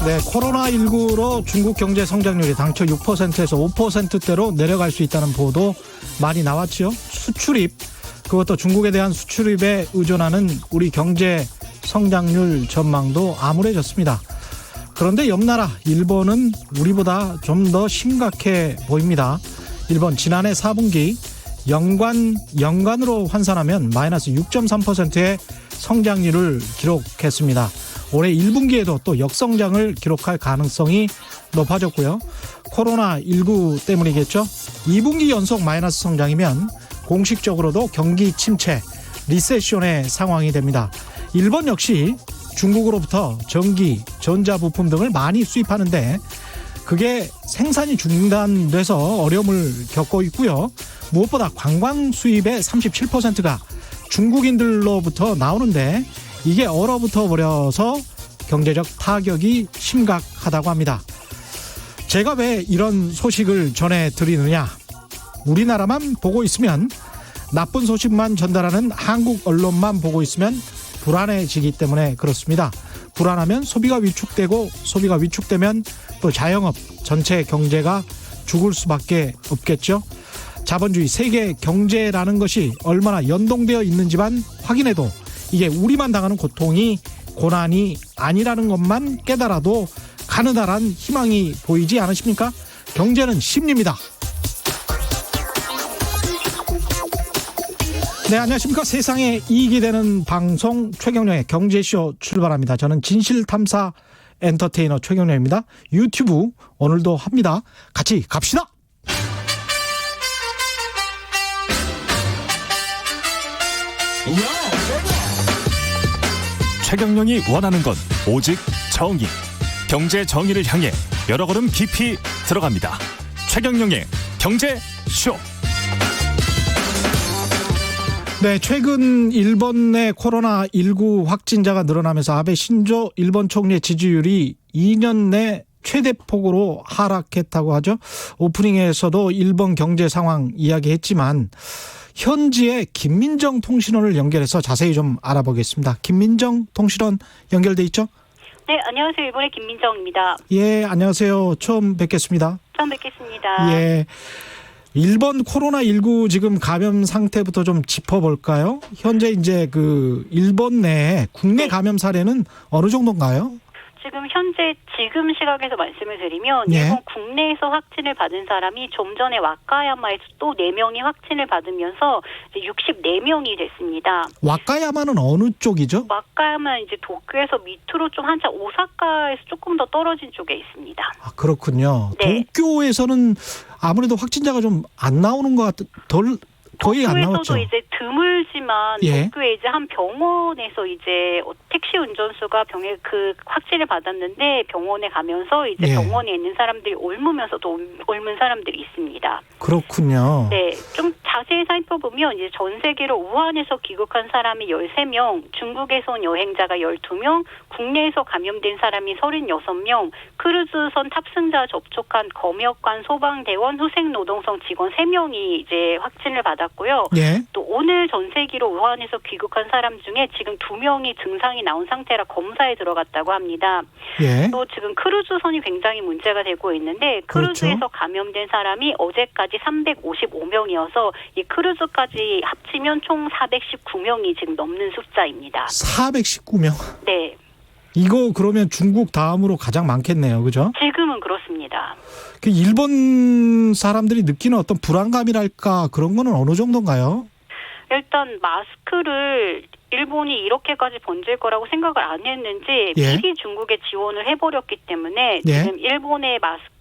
네, 코로나19로 중국 경제 성장률이 당초 6%에서 5%대로 내려갈 수 있다는 보도 많이 나왔죠. 수출입, 그것도 중국에 대한 수출입에 의존하는 우리 경제 성장률 전망도 암울해졌습니다. 그런데 옆나라 일본은 우리보다 좀 더 심각해 보입니다. 일본 지난해 4분기 연간으로 환산하면 마이너스 6.3%의 성장률을 기록했습니다. 올해 1분기에도 또 역성장을 기록할 가능성이 높아졌고요. 코로나19 때문이겠죠. 2분기 연속 마이너스 성장이면 공식적으로도 경기 침체, 리세션의 상황이 됩니다. 일본 역시 중국으로부터 전기, 전자부품 등을 많이 수입하는데 그게 생산이 중단돼서 어려움을 겪고 있고요. 무엇보다 관광 수입의 37%가 중국인들로부터 나오는데 이게 얼어붙어 버려서 경제적 타격이 심각하다고 합니다. 제가 왜 이런 소식을 전해드리느냐. 우리나라만 보고 있으면, 나쁜 소식만 전달하는 한국 언론만 보고 있으면 불안해지기 때문에 그렇습니다. 불안하면 소비가 위축되고, 소비가 위축되면 또 자영업 전체 경제가 죽을 수밖에 없겠죠. 자본주의 세계 경제라는 것이 얼마나 연동되어 있는지만 확인해도 이게 우리만 당하는 고통이 고난이 아니라는 것만 깨달아도 가느다란 희망이 보이지 않으십니까? 경제는 심리입니다. 네, 안녕하십니까. 세상에 이익이 되는 방송 최경영의 경제쇼 출발합니다. 저는 진실탐사 엔터테이너 최경영입니다. 유튜브 오늘도 합니다. 같이 갑시다. 최경영이 원하는 건 오직 정의. 경제 정의를 향해 여러 걸음 깊이 들어갑니다. 최경영의 경제쇼. 네, 최근 일본 내 코로나19 확진자가 늘어나면서 아베 신조 일본 총리의 지지율이 2년 내 최대폭으로 하락했다고 하죠. 오프닝에서도 일본 경제 상황 이야기했지만 현지의 김민정 통신원을 연결해서 자세히 좀 알아보겠습니다. 김민정 통신원 연결돼 있죠? 네, 안녕하세요. 일본의 김민정입니다. 예, 안녕하세요. 처음 뵙겠습니다. 처음 뵙겠습니다. 예. 일본 코로나19 지금 감염 상태부터 좀 짚어볼까요? 현재 이제 그 일본 내에 국내 감염 사례는 어느 정도인가요? 지금 시각에서 말씀을 드리면 예. 일본 국내에서 확진을 받은 사람이 좀 전에 와카야마에서 또 4명이 확진을 받으면서 이제 64명이 됐습니다. 와카야마는 어느 쪽이죠? 와카야마는 이제 도쿄에서 밑으로 좀 한참 오사카에서 조금 더 떨어진 쪽에 있습니다. 아, 그렇군요. 네. 도쿄에서는 아무래도 확진자가 좀 안 나오는 것 거의 안 나왔죠. 도쿄에서도 이제 드물지만 예. 도쿄에 이제 한 병원에서 이제 택시 운전수가 병에 그 확진을 받았는데 병원에 가면서 이제 예. 병원에 있는 사람들이 옮으면서도 옮은 사람들이 있습니다. 그렇군요. 네, 좀 자세히 살펴보면 이제 전 세계로 우한에서 귀국한 사람이 13명, 중국에서 온 여행자가 12명, 국내에서 감염된 사람이 36명, 크루즈선 탑승자 접촉한 검역관, 소방대원, 후생노동성 직원 3명이 이제 확진을 받았고요. 예. 또 오늘 전 세계로 우한에서 귀국한 사람 중에 지금 2명이 증상이 나온 상태라 검사에 들어갔다고 합니다. 예. 또 지금 크루즈선이 굉장히 문제가 되고 있는데 크루즈에서 그렇죠. 감염된 사람이 어제까지 355명이어서 이 크루즈까지 합치면 총 419명이 지금 넘는 숫자입니다. 419명. 네. 이거 그러면 중국 다음으로 가장 많겠네요. 그죠? 지금은 그렇습니다. 그 일본 사람들이 느끼는 어떤 불안감이랄까 그런 거는 어느 정도인가요? 일단 마스크를 일본이 이렇게까지 번질 거라고 생각을 안 했는지 예. 미리 중국에 지원을 해버렸기 때문에 예. 지금 일본의 마스크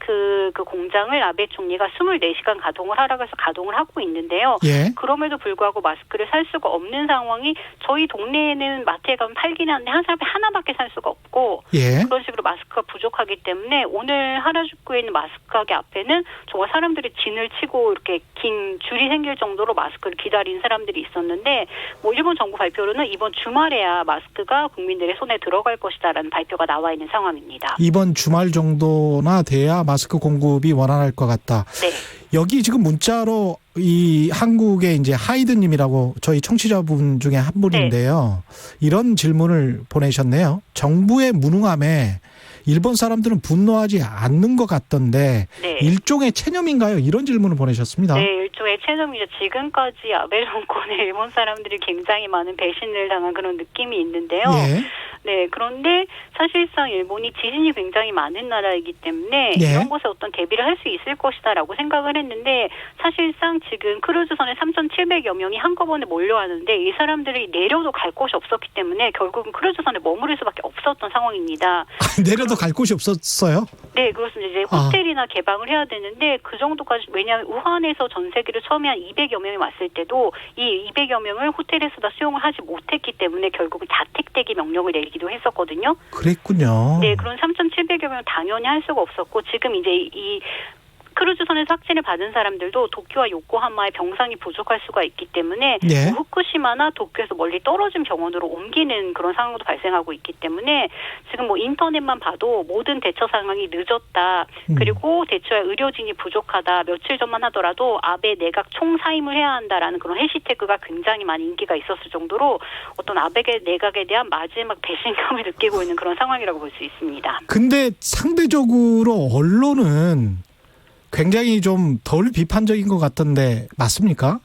그 공장을 아베 총리가 24시간 가동을 하라고 해서 가동을 하고 있는데요. 예. 그럼에도 불구하고 마스크를 살 수가 없는 상황이 저희 동네에는 마트에 가면 팔기는 하는데 한 사람이 하나밖에 살 수가 없고 예. 그런 식으로 마스크가 부족하기 때문에 오늘 하라주쿠에 있는 마스크 가게 앞에는 정말 사람들이 진을 치고 이렇게 긴 줄이 생길 정도로 마스크를 기다린 사람들이 있었는데 뭐 일본 정부 발표로는 이번 주말에야 마스크가 국민들의 손에 들어갈 것이다라는 발표가 나와 있는 상황입니다. 이번 주말 정도나 돼야 마스크 공급이 원활할 것 같다. 네. 여기 지금 문자로 이 한국의 이제 하이드님이라고 저희 청취자분 중에 한 분인데요. 이런 질문을 보내셨네요. 정부의 무능함에 일본 사람들은 분노하지 않는 것 같던데 네. 일종의 체념인가요? 이런 질문을 보내셨습니다. 네, 일종의 체념이죠. 지금까지 아베 정권의 일본 사람들이 굉장히 많은 배신을 당한 그런 느낌이 있는데요. 예. 네, 그런데 사실상 일본이 지진이 굉장히 많은 나라이기 때문에 예. 이런 곳에 어떤 대비를 할 수 있을 것이다라고 생각을 했는데 사실상 지금 크루즈선에 3,700여 명이 한꺼번에 몰려왔는데 이 사람들이 내려도 갈 곳이 없었기 때문에 결국은 크루즈선에 머무를 수밖에 없었던 상황입니다. 내려도 갈 곳이 없었어요? 네, 그렇습니다. 이제 호텔이나 개방을 해야 되는데 그 정도까지 왜냐하면 우한에서 전세기를 처음에 한 200여 명이 왔을 때도 이 200여 명을 호텔에서 다 수용을 하지 못했기 때문에 결국은 자택대기 명령을 내리기도 했었거든요. 그랬군요. 네, 그런 3,700여 명은 당연히 할 수가 없었고 지금 이제 이 크루즈선에서 확진을 받은 사람들도 도쿄와 요코하마에 병상이 부족할 수가 있기 때문에 예. 뭐 후쿠시마나 도쿄에서 멀리 떨어진 병원으로 옮기는 그런 상황도 발생하고 있기 때문에 지금 뭐 인터넷만 봐도 모든 대처 상황이 늦었다. 그리고 대처에 의료진이 부족하다. 며칠 전만 하더라도 아베 내각 총사임을 해야 한다라는 그런 해시태그가 굉장히 많이 인기가 있었을 정도로 어떤 아베 내각에 대한 마지막 배신감을 느끼고 있는 그런 상황이라고 볼 수 있습니다. 근데 상대적으로 언론은 굉장히 좀 덜 비판적인 것 같던데 맞습니까?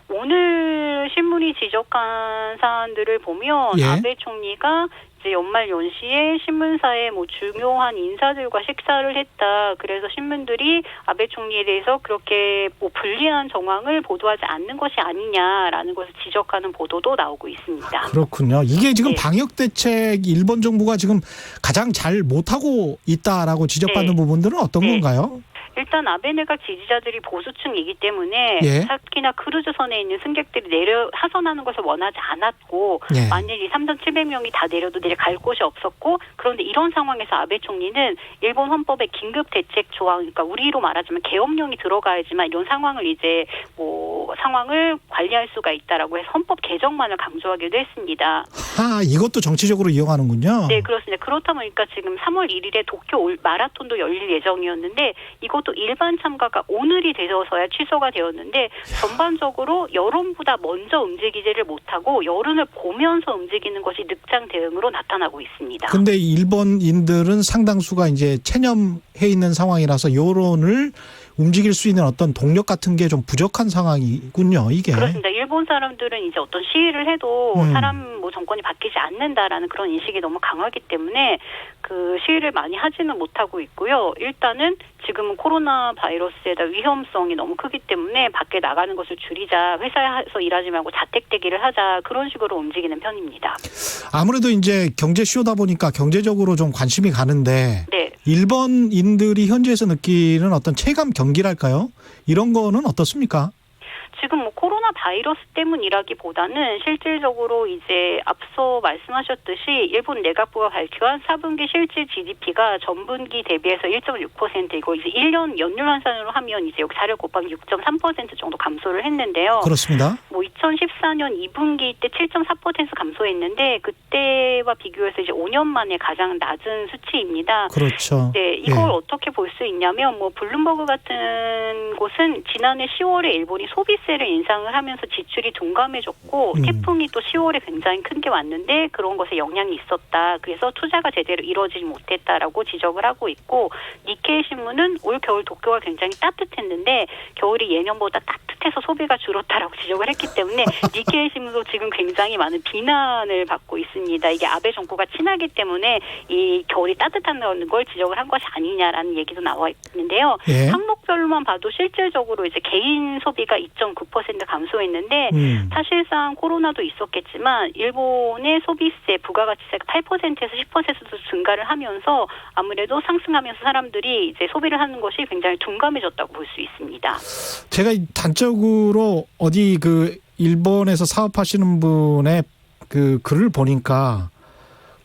오늘 신문이 지적한 사안들을 보면 예. 아베 총리가 이제 연말 연시에 신문사에 뭐 중요한 인사들과 식사를 했다. 그래서 신문들이 아베 총리에 대해서 그렇게 뭐 불리한 정황을 보도하지 않는 것이 아니냐라는 것을 지적하는 보도도 나오고 있습니다. 그렇군요. 이게 지금 네. 방역 대책 일본 정부가 지금 가장 잘 못하고 있다라고 지적받는 네. 부분들은 어떤 네. 건가요? 일단 아베 내각 지지자들이 보수층이기 때문에 예. 특히나 크루즈선에 있는 승객들이 하선하는 것을 원하지 않았고 예. 만일 이 3,700명이 다 내려도 내려갈 곳이 없었고 그런데 이런 상황에서 아베 총리는 일본 헌법의 긴급 대책 조항 그러니까 우리로 말하자면 계엄령이 들어가야지만 이런 상황을 이제 뭐 상황을 관리할 수가 있다라고 해서 헌법 개정만을 강조하기도 했습니다. 이것도 정치적으로 이용하는군요. 네, 그렇습니다. 그렇다 보니까 지금 3월 1일에 도쿄 마라톤도 열릴 예정이었는데 이것도 일반 참가가 오늘이 되어서야 취소가 되었는데 전반적으로 여론보다 먼저 움직이지를 못하고 여론을 보면서 움직이는 것이 늑장 대응으로 나타나고 있습니다. 근데 일본인들은 상당수가 이제 체념해 있는 상황이라서 여론을 움직일 수 있는 어떤 동력 같은 게 좀 부족한 상황이군요, 이게. 그렇습니다. 일본 사람들은 이제 어떤 시위를 해도 뭐 정권이 바뀌지 않는다라는 그런 인식이 너무 강하기 때문에 그 시위를 많이 하지는 못하고 있고요. 일단은 지금은 코로나 바이러스에 대한 위험성이 너무 크기 때문에 밖에 나가는 것을 줄이자, 회사에서 일하지 말고 자택대기를 하자 그런 식으로 움직이는 편입니다. 아무래도 이제 경제 쇼다 보니까 경제적으로 좀 관심이 가는데 네. 일본인들이 현지에서 느끼는 어떤 체감 경기랄까요? 이런 거는 어떻습니까? 지금 뭐 코로나 바이러스 때문이라기보다는 실질적으로 이제 앞서 말씀하셨듯이 일본 내각부가 발표한 4분기 실질 GDP가 전분기 대비해서 1.6%이고 이제 1년 연율 환산으로 하면 이제 여기 4를 곱하기 6.3% 정도 감소를 했는데요. 그렇습니다. 뭐 2014년 2분기 때 7.4% 감소했는데 그때와 비교해서 이제 5년 만에 가장 낮은 수치입니다. 그렇죠. 네, 이걸 예. 어떻게 볼 수 있냐면 뭐 블룸버그 같은 곳은 지난해 10월에 일본이 소비세를 인상을 하면서 지출이 둔감해졌고 태풍이 또 10월에 굉장히 큰 게 왔는데 그런 것에 영향이 있었다. 그래서 투자가 제대로 이루어지지 못했다라고 지적을 하고 있고 니케이 신문은 올 겨울 도쿄가 굉장히 따뜻했는데 겨울이 예년보다 따뜻해서 소비가 줄었다라고 지적을 했기 때문에 니케이 신문도 지금 굉장히 많은 비난을 받고 있습니다. 이게 아베 정부가 친하기 때문에 이 겨울이 따뜻한 걸 지적을 한 것이 아니냐라는 얘기도 나와 있는데요. 예. 항목별로만 봐도 실질적으로 이제 개인 소비가 2.9% 감소했는데 사실상 코로나도 있었겠지만 일본의 소비세 부가가치세가 8%에서 10% 증가를 하면서 아무래도 상승하면서 사람들이 이제 소비를 하는 것이 굉장히 둔감해졌다고 볼 수 있습니다. 제가 단적으로 어디 그 일본에서 사업하시는 분의 그 글을 보니까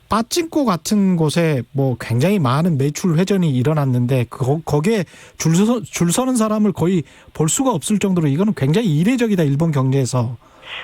빠찡코 같은 곳에 뭐 굉장히 많은 매출 회전이 일어났는데 거기에 줄 서는 사람을 거의 볼 수가 없을 정도로 이거는 굉장히 이례적이다 일본 경제에서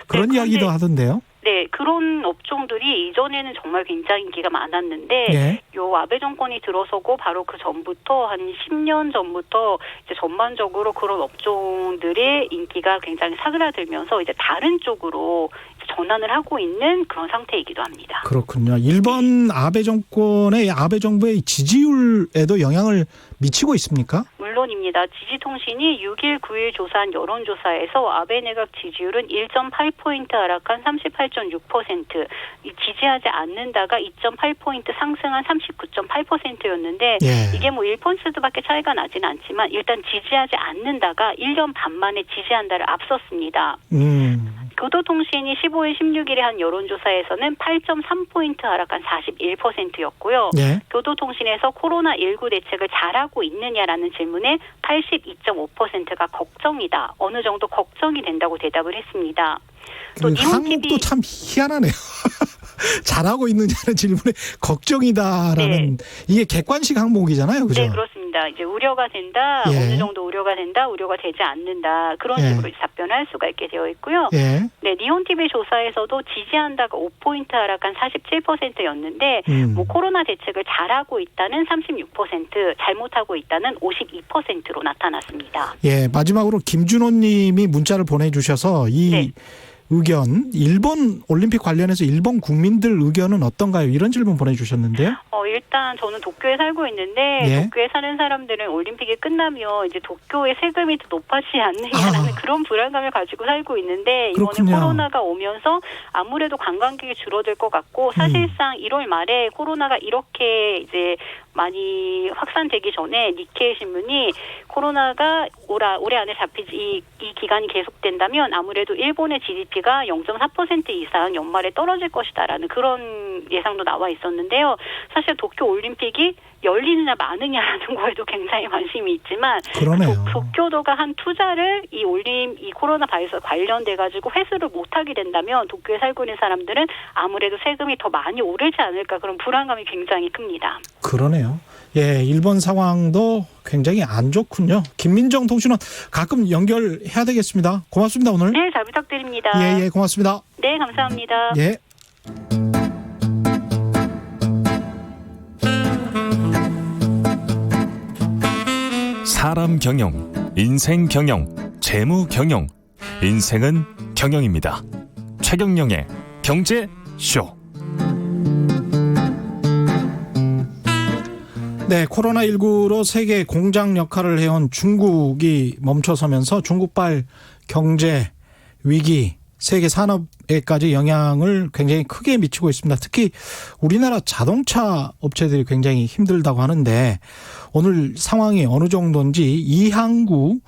그런 네, 이야기도 하던데요. 네, 그런 업종들이 이전에는 정말 굉장히 인기가 많았는데 예. 요 아베 정권이 들어서고 바로 그 전부터 한 10년 전부터 이제 전반적으로 그런 업종들의 인기가 굉장히 사그라들면서 이제 다른 쪽으로 전환을 하고 있는 그런 상태이기도 합니다. 그렇군요. 일본 아베 정권의 아베 정부의 지지율에도 영향을 미치고 있습니까? 물론입니다. 지지통신이 6일, 9일 조사한 여론조사에서 아베 내각 지지율은 1.8포인트 하락한 38.6%, 지지하지 않는다가 2.8포인트 상승한 39.8%였는데 예. 이게 뭐 1%밖에 차이가 나지는 않지만 일단 지지하지 않는다가 1년 반 만에 지지한다를 앞섰습니다. 교도통신이 15일, 16일에 한 여론조사에서는 8.3포인트 하락한 41%였고요. 예. 교도통신에서 코로나19 대책을 잘하고 있느냐라는 질문에 82.5%가 걱정이다. 어느 정도 걱정이 된다고 대답을 했습니다. 또 한국도 참 희한하네요. 잘하고 있느냐는 질문에 걱정이다라는 이게 객관식 항목이잖아요, 그죠? 네, 그렇습니다. 이제 우려가 된다, 예. 어느 정도 우려가 된다, 우려가 되지 않는다 그런 식으로 답변을 할 수가 있게 되어 있고요. 예. 네, 니온 TV 조사에서도 지지한다가 5포인트 하락한 47%였는데 뭐 코로나 대책을 잘하고 있다는 36%, 잘못하고 있다는 52%로 나타났습니다. 예, 마지막으로 김준호님이 문자를 보내주셔서 이 의견, 일본 올림픽 관련해서 일본 국민들 의견은 어떤가요? 이런 질문 보내주셨는데요. 일단 저는 도쿄에 살고 있는데 도쿄에 사는 사람들은 올림픽이 끝나면 이제 도쿄의 세금이 더 높아지지 않느냐라는 그런 불안감을 가지고 살고 있는데 이번에 그렇군요. 코로나가 오면서 아무래도 관광객이 줄어들 것 같고 사실상 1월 말에 코로나가 이렇게 이제 많이 확산되기 전에 니케이 신문이 코로나가 올해 안에 잡히지 이 기간이 계속된다면 아무래도 일본의 GDP가 0.4% 이상 연말에 떨어질 것이다라는 그런 예상도 나와 있었는데요. 사실 도쿄 올림픽이 열리느냐 마느냐라는 거에도 굉장히 관심이 있지만 그러네요. 도쿄도가 한 투자를 이 코로나 바이러스 관련돼 가지고 회수를 못하게 된다면 도쿄에 살고 있는 사람들은 아무래도 세금이 더 많이 오르지 않을까 그런 불안감이 굉장히 큽니다. 그러네요. 예, 일본 상황도 굉장히 안 좋군요. 김민정 통신원 가끔 연결해야 되겠습니다. 고맙습니다, 오늘. 네, 잘 부탁드립니다. 예, 고맙습니다. 네, 감사합니다. 예. 사람 경영, 인생 경영, 재무 경영. 인생은 경영입니다. 최경영의 경제쇼. 네, 코로나19로 세계 공장 역할을 해온 중국이 멈춰서면서 중국발 경제 위기, 세계 산업에까지 영향을 굉장히 크게 미치고 있습니다. 특히 우리나라 자동차 업체들이 굉장히 힘들다고 하는데 오늘 상황이 어느 정도인지 이항구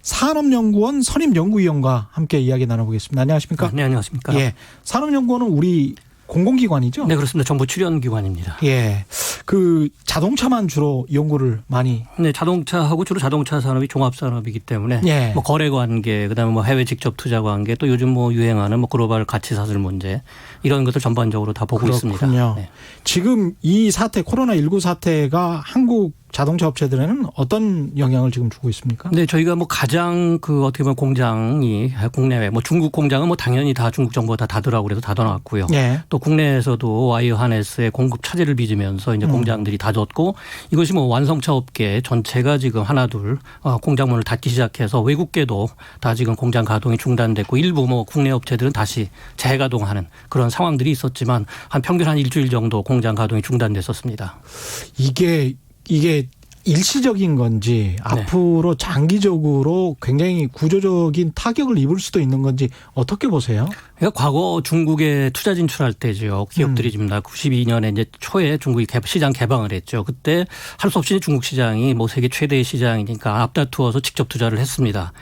산업연구원 선임연구위원과 함께 이야기 나눠보겠습니다. 안녕하십니까? 네, 안녕하십니까? 예, 산업연구원은 우리 공공기관이죠? 네, 그렇습니다. 정부 출연기관입니다. 예. 그 자동차만 주로 연구를 많이. 네, 자동차하고 주로 자동차 산업이 종합산업이기 때문에 예. 뭐 거래 관계, 그다음에 뭐 해외 직접 투자 관계, 또 요즘 뭐 유행하는 뭐 글로벌 가치 사슬 문제 이런 것들 전반적으로 다 보고 그렇군요. 있습니다. 네. 지금 이 사태, 코로나19 사태가 한국 자동차 업체들에는 어떤 영향을 지금 주고 있습니까? 네, 저희가 뭐 가장 그 어떻게 보면 공장이 국내외 뭐 중국 공장은 뭐 당연히 다 중국 정부가 다 닫으라고 그래서 닫아놨고요. 예. 또 국내에서도 와이어 하네스의 공급 차질을 빚으면서 이제 공장들이 닫았고 이것이 뭐 완성차 업계 전체가 지금 하나둘 공장문을 닫기 시작해서 외국계도 다 지금 공장 가동이 중단됐고 일부 뭐 국내 업체들은 다시 재가동하는 그런 상황들이 있었지만 한 평균 한 일주일 정도 공장 가동이 중단됐었습니다. 이게 일시적인 건지 앞으로 장기적으로 굉장히 구조적인 타격을 입을 수도 있는 건지 어떻게 보세요? 그러니까 과거 중국에 투자 진출할 때죠. 기업들이 지금 92년에 이제 초에 중국이 시장 개방을 했죠. 그때 할 수 없이 중국 시장이 뭐 세계 최대의 시장이니까 앞다투어서 직접 투자를 했습니다.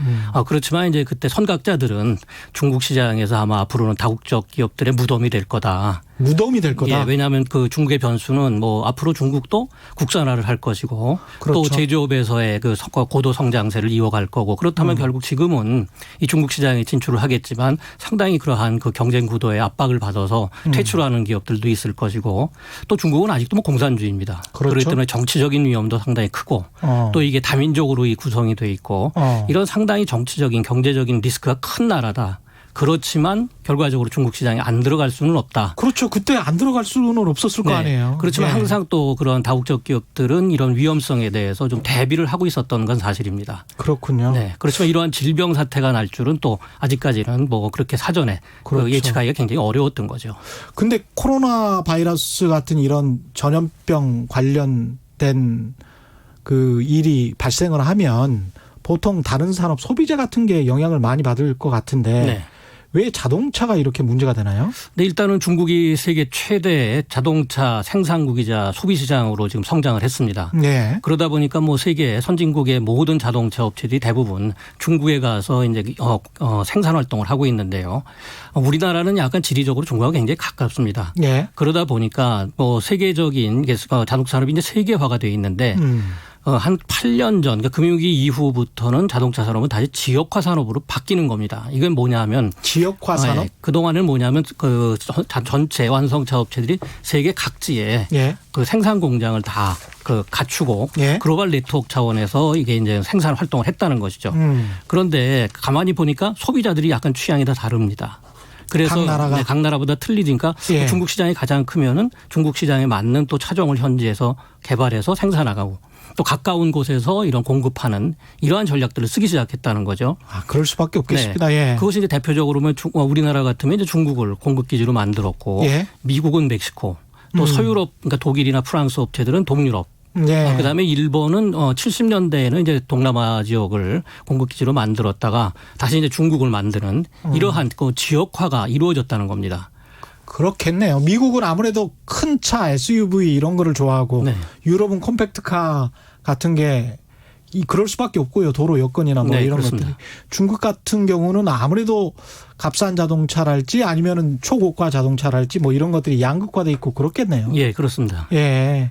그렇지만 이제 그때 선각자들은 중국 시장에서 아마 앞으로는 다국적 기업들의 무덤이 될 거다. 무덤이 될 거다. 예, 왜냐하면 그 중국의 변수는 뭐 앞으로 중국도 국산화를 할 것이고 그렇죠. 또 제조업에서의 그 고도 성장세를 이어갈 거고 그렇다면 결국 지금은 이 중국 시장에 진출을 하겠지만 상당히 그러한 그 경쟁 구도에 압박을 받아서 퇴출하는 기업들도 있을 것이고 또 중국은 아직도 뭐 공산주의입니다. 그렇죠. 그렇기 때문에 정치적인 위험도 상당히 크고 또 이게 다민족으로 이 구성이 돼 있고 이런 상당히 정치적인 경제적인 리스크가 큰 나라다. 그렇지만 결과적으로 중국 시장에 안 들어갈 수는 없다. 그렇죠. 그때 안 들어갈 수는 없었을 거 아니에요. 그렇지만 예. 항상 또 그런 다국적 기업들은 이런 위험성에 대해서 좀 대비를 하고 있었던 건 사실입니다. 그렇군요. 네. 그렇지만 이러한 질병 사태가 날 줄은 또 아직까지는 뭐 그렇게 사전에 그렇죠. 예측하기가 굉장히 어려웠던 거죠. 근데 코로나 바이러스 같은 이런 전염병 관련된 그 일이 발생을 하면 보통 다른 산업 소비재 같은 게 영향을 많이 받을 것 같은데 네. 왜 자동차가 이렇게 문제가 되나요? 네, 일단은 중국이 세계 최대의 자동차 생산국이자 소비시장으로 지금 성장을 했습니다. 네. 그러다 보니까 뭐 세계 선진국의 모든 자동차 업체들이 대부분 중국에 가서 이제 생산 활동을 하고 있는데요. 우리나라는 약간 지리적으로 중국하고 굉장히 가깝습니다. 네. 그러다 보니까 뭐 세계적인 자동차 산업이 이제 세계화가 돼 있는데 한 8년 전, 그러니까 금융위기 이후부터는 자동차 산업은 다시 지역화 산업으로 바뀌는 겁니다. 이건 뭐냐면 지역화 산업? 네, 그동안은 뭐냐면 그 전체 완성차 업체들이 세계 각지에 예. 그 생산 공장을 다 그 갖추고 예. 글로벌 네트워크 차원에서 이게 이제 생산 활동을 했다는 것이죠. 그런데 가만히 보니까 소비자들이 약간 취향이 다 다릅니다. 그래서 각 나라가? 네, 각 나라보다 틀리니까 예. 중국 시장이 가장 크면은 중국 시장에 맞는 또 차종을 현지에서 개발해서 생산하고 또 가까운 곳에서 이런 공급하는 이러한 전략들을 쓰기 시작했다는 거죠. 아, 그럴 수밖에 없겠습니다. 예. 그것이 이제 대표적으로 보면 우리나라 같으면 이제 중국을 공급 기지로 만들었고 예. 미국은 멕시코 또 서유럽 그러니까 독일이나 프랑스 업체들은 동유럽 예. 그다음에 일본은 70년대에는 이제 동남아 지역을 공급 기지로 만들었다가 다시 이제 중국을 만드는 이러한 그 지역화가 이루어졌다는 겁니다. 그렇겠네요. 미국은 아무래도 큰 차 SUV 이런 거를 좋아하고 네. 유럽은 컴팩트카 같은 게 그럴 수밖에 없고요. 도로 여건이나 뭐 네, 이런 그렇습니다. 것들이. 중국 같은 경우는 아무래도 값싼 자동차랄지 아니면은 초고가 자동차랄지 뭐 이런 것들이 양극화돼 있고 그렇겠네요. 예, 그렇습니다. 예.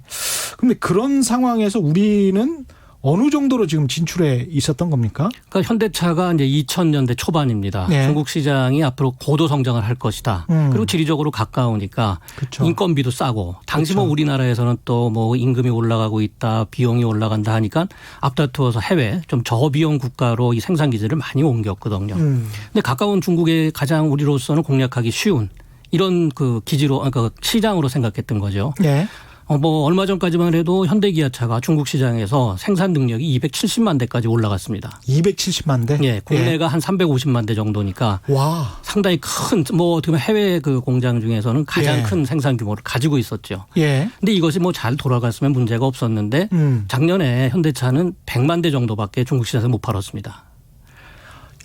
근데 그런 상황에서 우리는 어느 정도로 지금 진출해 있었던 겁니까? 그러니까 현대차가 이제 2000년대 초반입니다. 네. 중국 시장이 앞으로 고도 성장을 할 것이다. 그리고 지리적으로 가까우니까 그렇죠. 인건비도 싸고 당시 그렇죠. 뭐 우리나라에서는 또 뭐 임금이 올라가고 있다, 비용이 올라간다 하니까 앞다투어서 해외 좀 저비용 국가로 이 생산 기지를 많이 옮겼거든요. 근데 가까운 중국에 가장 우리로서는 공략하기 쉬운 이런 그 기지로 그러니까 시장으로 생각했던 거죠. 예. 뭐 얼마 전까지만 해도 현대기아차가 중국 시장에서 생산 능력이 270만 대까지 올라갔습니다. 270만 대? 예, 국내가 한 350만 대 정도니까 와. 상당히 큰 뭐 어떻게 보면 해외 그 공장 중에서는 가장 예. 큰 생산 규모를 가지고 있었죠. 예. 근데 이것이 뭐 잘 돌아갔으면 문제가 없었는데 작년에 현대차는 100만 대 정도밖에 중국 시장에서 못 팔았습니다.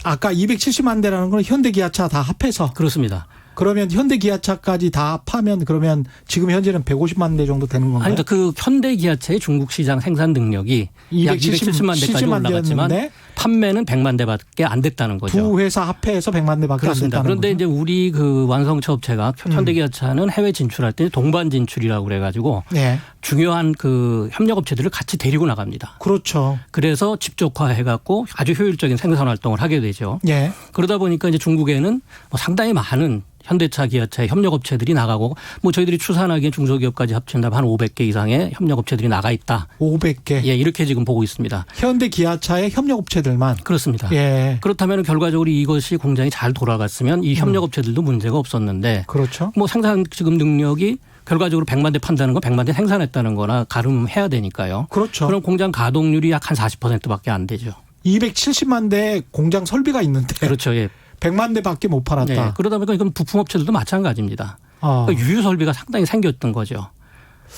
아까 270만 대라는 건 현대기아차 다 합해서 그렇습니다. 그러면 현대기아차까지 다 합하면 그러면 지금 현재는 150만 대 정도 되는 건가요? 아니, 그러니까 그 현대기아차의 중국 시장 생산 능력이 약 270만 대까지 70만 올라갔지만 대였는데 판매는 100만 대밖에 안 됐다는 거죠. 두 회사 합해서 100만 대밖에 안 그렇습니다. 됐다는 그런데 거죠. 이제 우리 그 완성차 업체가 현대기아차는 해외 진출할 때 동반 진출이라고 그래가지고 네. 중요한 그 협력 업체들을 같이 데리고 나갑니다. 그렇죠. 그래서 집적화해갖고 아주 효율적인 생산 활동을 하게 되죠. 예. 그러다 보니까 이제 중국에는 뭐 상당히 많은 현대차, 기아차의 협력업체들이 나가고 뭐 저희들이 추산하기엔 중소기업까지 합친다면 한 500개 이상의 협력업체들이 나가 있다. 500개. 예, 이렇게 지금 보고 있습니다. 현대기아차의 협력업체들만. 그렇습니다. 예. 그렇다면 결과적으로 이것이 공장이 잘 돌아갔으면 이 협력업체들도 문제가 없었는데 그렇죠. 뭐 생산 지금 능력이 결과적으로 100만 대 판다는 건 100만 대 생산했다는 거나 가름해야 되니까요. 그렇죠. 그럼 공장 가동률이 약 한 40%밖에 안 되죠. 270만 대 공장 설비가 있는데 그렇죠. 예. 100만 대밖에 못 팔았다. 네. 그러다 보니까 이건 부품업체들도 마찬가지입니다. 그러니까 유유 설비가 상당히 생겼던 거죠.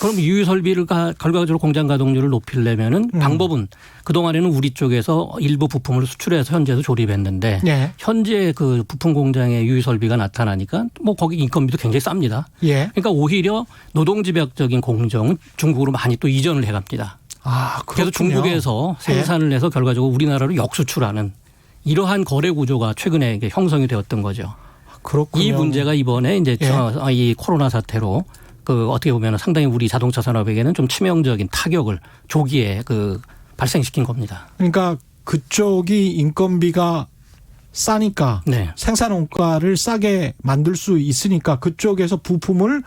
그럼 유유 설비를 결과적으로 공장 가동률을 높이려면은 방법은 그동안에는 우리 쪽에서 일부 부품을 수출해서 현지에서 조립했는데 예. 현재 그 부품 공장의 유유 설비가 나타나니까 뭐 거기 인건비도 굉장히 쌉니다. 예. 그러니까 오히려 노동집약적인 공정은 중국으로 많이 또 이전을 해갑니다. 아, 그래서 그렇군요. 중국에서 생산을 해서 결과적으로 우리나라로 역수출하는 이러한 거래 구조가 최근에 이게 형성이 되었던 거죠. 그렇군요. 이 문제가 이번에 이제 예. 이 코로나 사태로 그 어떻게 보면 상당히 우리 자동차 산업에게는 좀 치명적인 타격을 조기에 그 발생시킨 겁니다. 그러니까 그쪽이 인건비가 싸니까 네. 생산 원가를 싸게 만들 수 있으니까 그쪽에서 부품을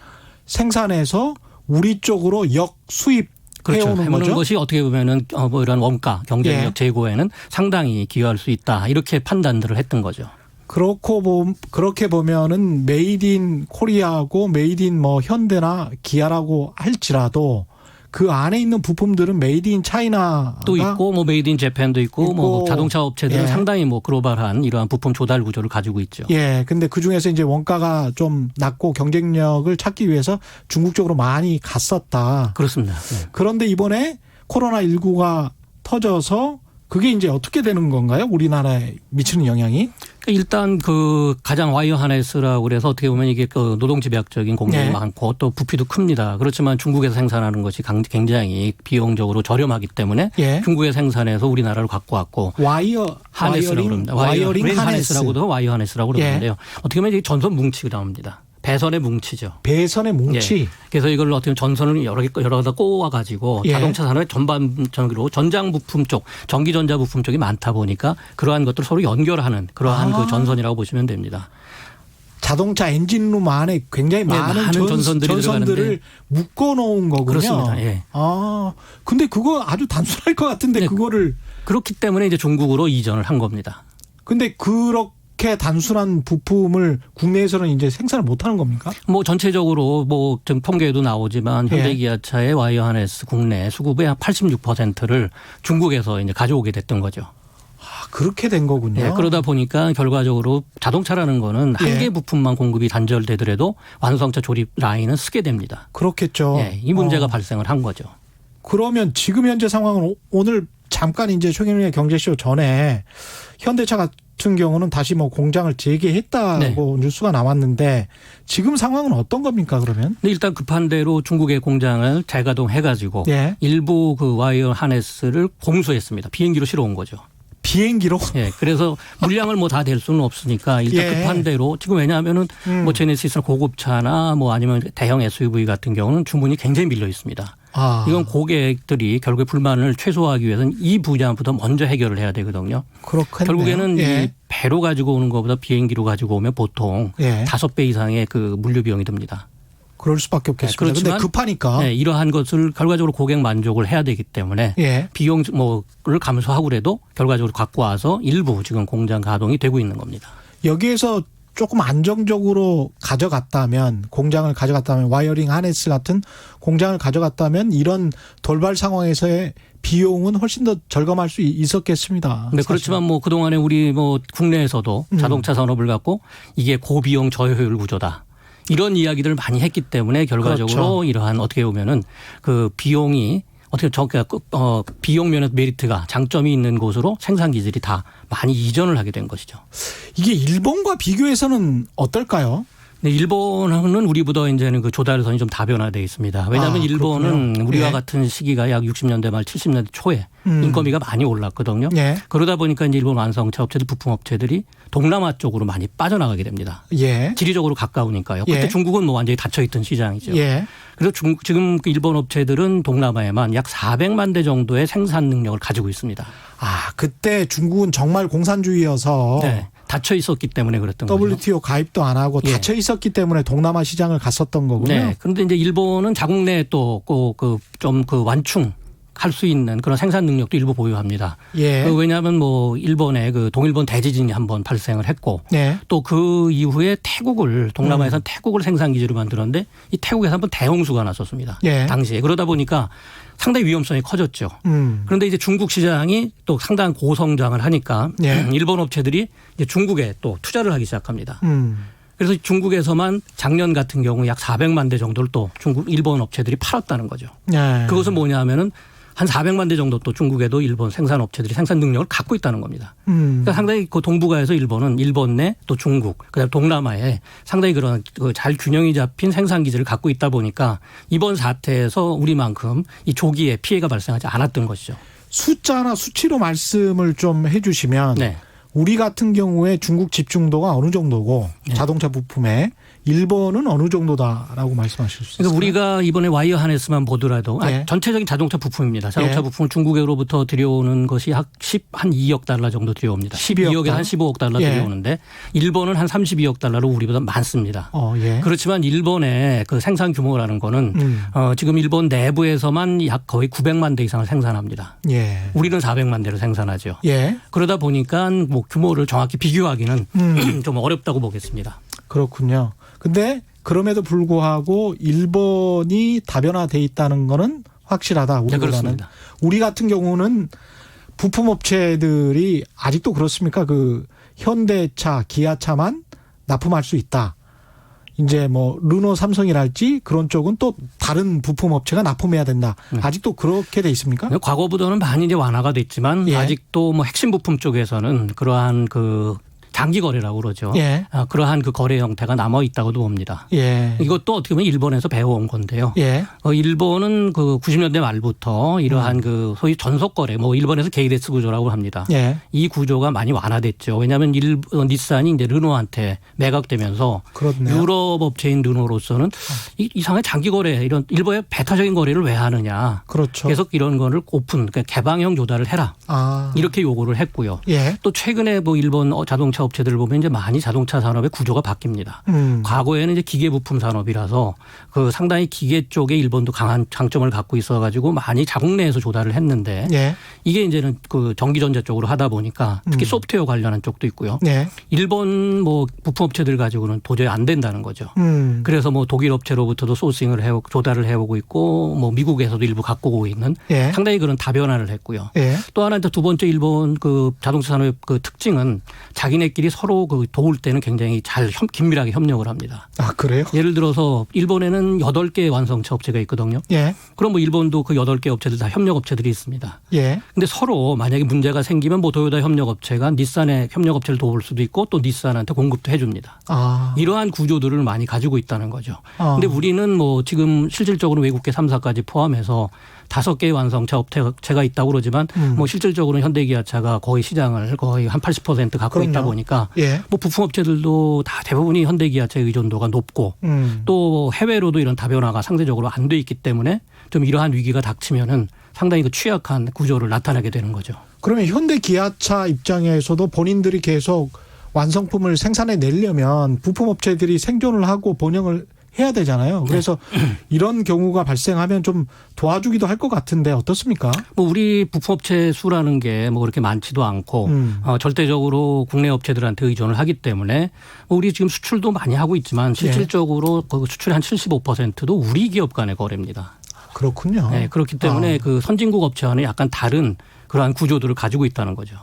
생산해서 우리 쪽으로 역수입 그렇죠. 해오는 해오는 거죠. 것이 어떻게 보면은 뭐 이런 원가 경쟁력 예. 제고에는 상당히 기여할 수 있다 이렇게 판단들을 했던 거죠. 그렇게 보면은 메이드 인 코리아하고 메이드 인 뭐 현대나 기아라고 할지라도 그 안에 있는 부품들은 메이드 인 차이나가 또 있고 뭐 메이드 인 재팬도 있고 뭐 자동차 업체들은 예. 상당히 뭐 글로벌한 이러한 부품 조달 구조를 가지고 있죠. 예. 근데 그 중에서 이제 원가가 좀 낮고 경쟁력을 찾기 위해서 중국 쪽으로 많이 갔었다. 그렇습니다. 네. 그런데 이번에 코로나19가 터져서 그게 이제 어떻게 되는 건가요? 우리나라에 미치는 영향이? 일단 그 가장 와이어 하네스라고 그래서 어떻게 보면 이게 그 노동집약적인 공장이 네. 많고 또 부피도 큽니다. 그렇지만 중국에서 생산하는 것이 굉장히 비용적으로 저렴하기 때문에 예. 중국에 생산해서 우리나라로 갖고 왔고 하네스라고 그럽니다. 와이어링 하네스. 하네스라고도 와이어 하네스라고 그러는데요. 어떻게 보면 이게 전선 뭉치가 나옵니다. 배선의 뭉치죠. 배선의 뭉치. 예. 그래서 이걸 어떻게 보면 전선을 여러 개 꼬아가지고 예. 자동차 산업의 전반적으로 전장 부품 쪽, 전기전자 부품 쪽이 많다 보니까 그러한 것들을 서로 연결하는 그러한 그 전선이라고 보시면 됩니다. 자동차 엔진룸 안에 굉장히 많은 전선들을 묶어 놓은 거군요. 그렇습니다. 예. 아, 근데 그거 아주 단순할 것 같은데 네. 그거를. 그렇기 때문에 이제 중국으로 이전을 한 겁니다. 근데 그렇게 단순한 부품을 국내에서는 이제 생산을 못 하는 겁니까? 뭐 전체적으로 뭐 좀 통계에도 나오지만 예. 현대기아차의 와이어 하네스 국내 수급의 한 86%를 중국에서 이제 가져오게 됐던 거죠. 아, 그렇게 된 거군요. 네, 그러다 보니까 결과적으로 자동차라는 거는 한 예. 개 부품만 공급이 단절되더라도 완성차 조립 라인은 쓰게 됩니다. 그렇겠죠. 예, 이 문제가 발생을 한 거죠. 그러면 지금 현재 상황은 오늘 잠깐 이제 최경영의 경제쇼 전에 현대차 같은 경우는 다시 뭐 공장을 재개했다고 뉴스가 나왔는데 지금 상황은 어떤 겁니까 그러면? 근데 일단 급한 대로 중국의 공장을 재가동해가지고 예. 일부 그 와이어 하네스를 공수했습니다. 비행기로 실어온 거죠. 비행기로? 예, 그래서 물량을 뭐 다 될 수는 없으니까 일단 예. 급한 대로 지금 왜냐하면은 뭐 제네시스 고급차나 뭐 아니면 대형 SUV 같은 경우는 주문이 굉장히 밀려 있습니다. 아. 이건 고객들이 결국에 불만을 최소화하기 위해서는 이 분야부터 먼저 해결을 해야 되거든요. 그렇겠네요. 결국에는 예. 이 배로 가지고 오는 것보다 비행기로 가지고 오면 보통 예. 5배 이상의 그 물류 비용이 듭니다. 그럴 수밖에 없겠습니다. 네, 그렇지만 근데 급하니까. 네, 이러한 것을 결과적으로 고객 만족을 해야 되기 때문에 예. 비용 뭐를 감소하고 그래도 결과적으로 갖고 와서 일부 지금 공장 가동이 되고 있는 겁니다. 여기에서 조금 안정적으로 가져갔다면 공장을 가져갔다면 와이어링 하네스 같은 공장을 가져갔다면 이런 돌발 상황에서의 비용은 훨씬 더 절감할 수 있었겠습니다. 네, 그렇지만 뭐 그동안에 우리 뭐 국내에서도 자동차 산업을 갖고 이게 고비용 저효율 구조다. 이런 이야기들을 많이 했기 때문에 결과적으로 그렇죠. 이러한 어떻게 보면은 그 비용이 어떻게 비용 면에서 메리트가 장점이 있는 곳으로 생산 기질이 다 많이 이전을 하게 된 것이죠. 이게 일본과 비교해서는 어떨까요? 네, 일본은 우리보다 이제는 그 조달선이 좀 다변화되어 있습니다. 왜냐하면 일본은 그렇군요. 우리와 예. 같은 시기가 약 60년대 말 70년대 초에 인건비가 많이 올랐거든요. 예. 그러다 보니까 이제 일본 완성차 업체들, 부품 업체들이 동남아 쪽으로 많이 빠져나가게 됩니다. 예. 지리적으로 가까우니까요. 그때 예. 중국은 뭐 완전히 닫혀있던 시장이죠. 예. 그래서 지금 그 일본 업체들은 동남아에만 약 400만 대 정도의 생산 능력을 가지고 있습니다. 아, 그때 중국은 정말 공산주의여서 네. 닫혀 있었기 때문에 그랬던 거죠. WTO 가입도 안 하고 예. 닫혀 있었기 때문에 동남아 시장을 갔었던 거군요. 네. 그런데 이제 일본은 자국 내에 또 좀 그 완충할 수 있는 그런 생산 능력도 일부 보유합니다. 예. 왜냐하면 뭐 일본에 그 동일본 대지진이 한번 발생을 했고 네. 또 그 이후에 동남아에서는 태국을 생산 기지로 만들었는데 이 태국에서 한번 대홍수가 났었습니다. 예. 당시에. 그러다 보니까 상당히 위험성이 커졌죠. 그런데 이제 중국 시장이 또 상당한 고성장을 하니까 예. 일본 업체들이 이제 중국에 또 투자를 하기 시작합니다. 그래서 중국에서만 작년 같은 경우 약 400만 대 정도를 또 일본 업체들이 팔았다는 거죠. 네. 그것은 뭐냐 하면은 한 400만 대 정도 또 중국에도 일본 생산 업체들이 생산 능력을 갖고 있다는 겁니다. 그러니까 상당히 그 동북아에서 일본은 일본 내 또 중국, 그다음에 동남아에 상당히 그런 잘 균형이 잡힌 생산 기지를 갖고 있다 보니까 이번 사태에서 우리만큼 이 조기에 피해가 발생하지 않았던 것이죠. 숫자나 수치로 말씀을 좀 해 주시면 네. 우리 같은 경우에 중국 집중도가 어느 정도고 네. 자동차 부품에 일본은 어느 정도다라고 말씀하실 수 있을까요? 그러니까 우리가 이번에 와이어 하네스만 보더라도 예. 전체적인 자동차 부품입니다. 자동차 예. 부품은 중국으로부터 들여오는 것이 한 2억 달러 정도 들여옵니다. 12억에서 한 15억 달러 예. 들여오는데 일본은 한 32억 달러로 우리보다 많습니다. 예. 그렇지만 일본의 그 생산 규모라는 거는 지금 일본 내부에서만 약 거의 900만 대 이상을 생산합니다. 예. 우리는 400만 대를 생산하죠. 예. 그러다 보니까 뭐 규모를 정확히 비교하기는 좀 어렵다고 보겠습니다. 그렇군요. 근데 그럼에도 불구하고 일본이 다변화돼 있다는 거는 확실하다. 네, 우리보다는. 그렇습니다. 우리 같은 경우는 부품 업체들이 아직도 그렇습니까? 그 현대차, 기아차만 납품할 수 있다. 이제 뭐 르노, 삼성이랄지 그런 쪽은 또 다른 부품 업체가 납품해야 된다. 아직도 그렇게 돼 있습니까? 과거보다는 많이 이제 완화가 됐지만 예. 아직도 뭐 핵심 부품 쪽에서는 그러한 그 장기 거래라고 그러죠. 예. 그러한 그 거래 형태가 남아 있다고도 봅니다. 예. 이것도 어떻게 보면 일본에서 배워온 건데요. 예. 일본은 그 90년대 말부터 이러한 그 소위 전속 거래, 뭐 일본에서 게이데스 구조라고 합니다. 예. 이 구조가 많이 완화됐죠. 왜냐하면 닛산이 이제 르노한테 매각되면서 그렇네요. 유럽 업체인 르노로서는 이상하게 장기 거래 이런 일본의 배타적인 거래를 왜 하느냐. 그렇죠. 계속 이런 거를 오픈, 그러니까 개방형 조달을 해라. 아. 이렇게 요구를 했고요. 예. 또 최근에 뭐 일본 자동차 업체들을 보면 이제 많이 자동차 산업의 구조가 바뀝니다. 과거에는 이제 기계 부품 산업이라서 그 상당히 기계 쪽에 일본도 강한 장점을 갖고 있어가지고 많이 자국 내에서 조달을 했는데 예. 이게 이제는 그 전기전자 쪽으로 하다 보니까 특히 소프트웨어 관련한 쪽도 있고요. 예. 일본 뭐 부품 업체들 가지고는 도저히 안 된다는 거죠. 그래서 뭐 독일 업체로부터도 소싱을 조달을 해오고 있고 뭐 미국에서도 일부 갖고 오고 있는 예. 상당히 그런 다변화를 했고요. 예. 또 하나 두 번째 일본 그 자동차 산업의 그 특징은 자기네끼리 서로 그 도울 때는 굉장히 잘 긴밀하게 협력을 합니다. 아, 그래요? 예를 들어서 일본에는 8개 완성차 업체가 있거든요. 예. 그럼 뭐 일본도 그 8개 업체들 다 협력 업체들이 있습니다. 예. 근데 서로 만약에 문제가 생기면 뭐 도요타 협력 업체가 닛산의 협력 업체를 도울 수도 있고 또 닛산한테 공급도 해줍니다. 아. 이러한 구조들을 많이 가지고 있다는 거죠. 아. 근데 우리는 뭐 지금 실질적으로 외국계 3사까지 포함해서 5개의 완성차 업체가 있다고 그러지만 뭐 실질적으로는 현대기아차가 거의 시장을 거의 한 80% 갖고 그럼요. 있다 보니까 예. 뭐 부품 업체들도 다 대부분이 현대기아차의 의존도가 높고 또 해외로도 이런 다변화가 상대적으로 안 돼 있기 때문에 좀 이러한 위기가 닥치면은 상당히 그 취약한 구조를 나타내게 되는 거죠. 그러면 현대 기아차 입장에서도 본인들이 계속 완성품을 생산해 내려면 부품 업체들이 생존을 하고 번영을 해야 되잖아요. 그래서 이런 경우가 발생하면 좀 도와주기도 할 것 같은데 어떻습니까? 뭐 우리 부품업체 수라는 게 뭐 그렇게 많지도 않고 절대적으로 국내 업체들한테 의존을 하기 때문에 뭐 우리 지금 수출도 많이 하고 있지만 실질적으로 그 수출의 한 75%도 우리 기업 간의 거래입니다. 그렇군요. 네, 그렇기 때문에 그 선진국 업체와는 약간 다른 그러한 구조들을 가지고 있다는 거죠.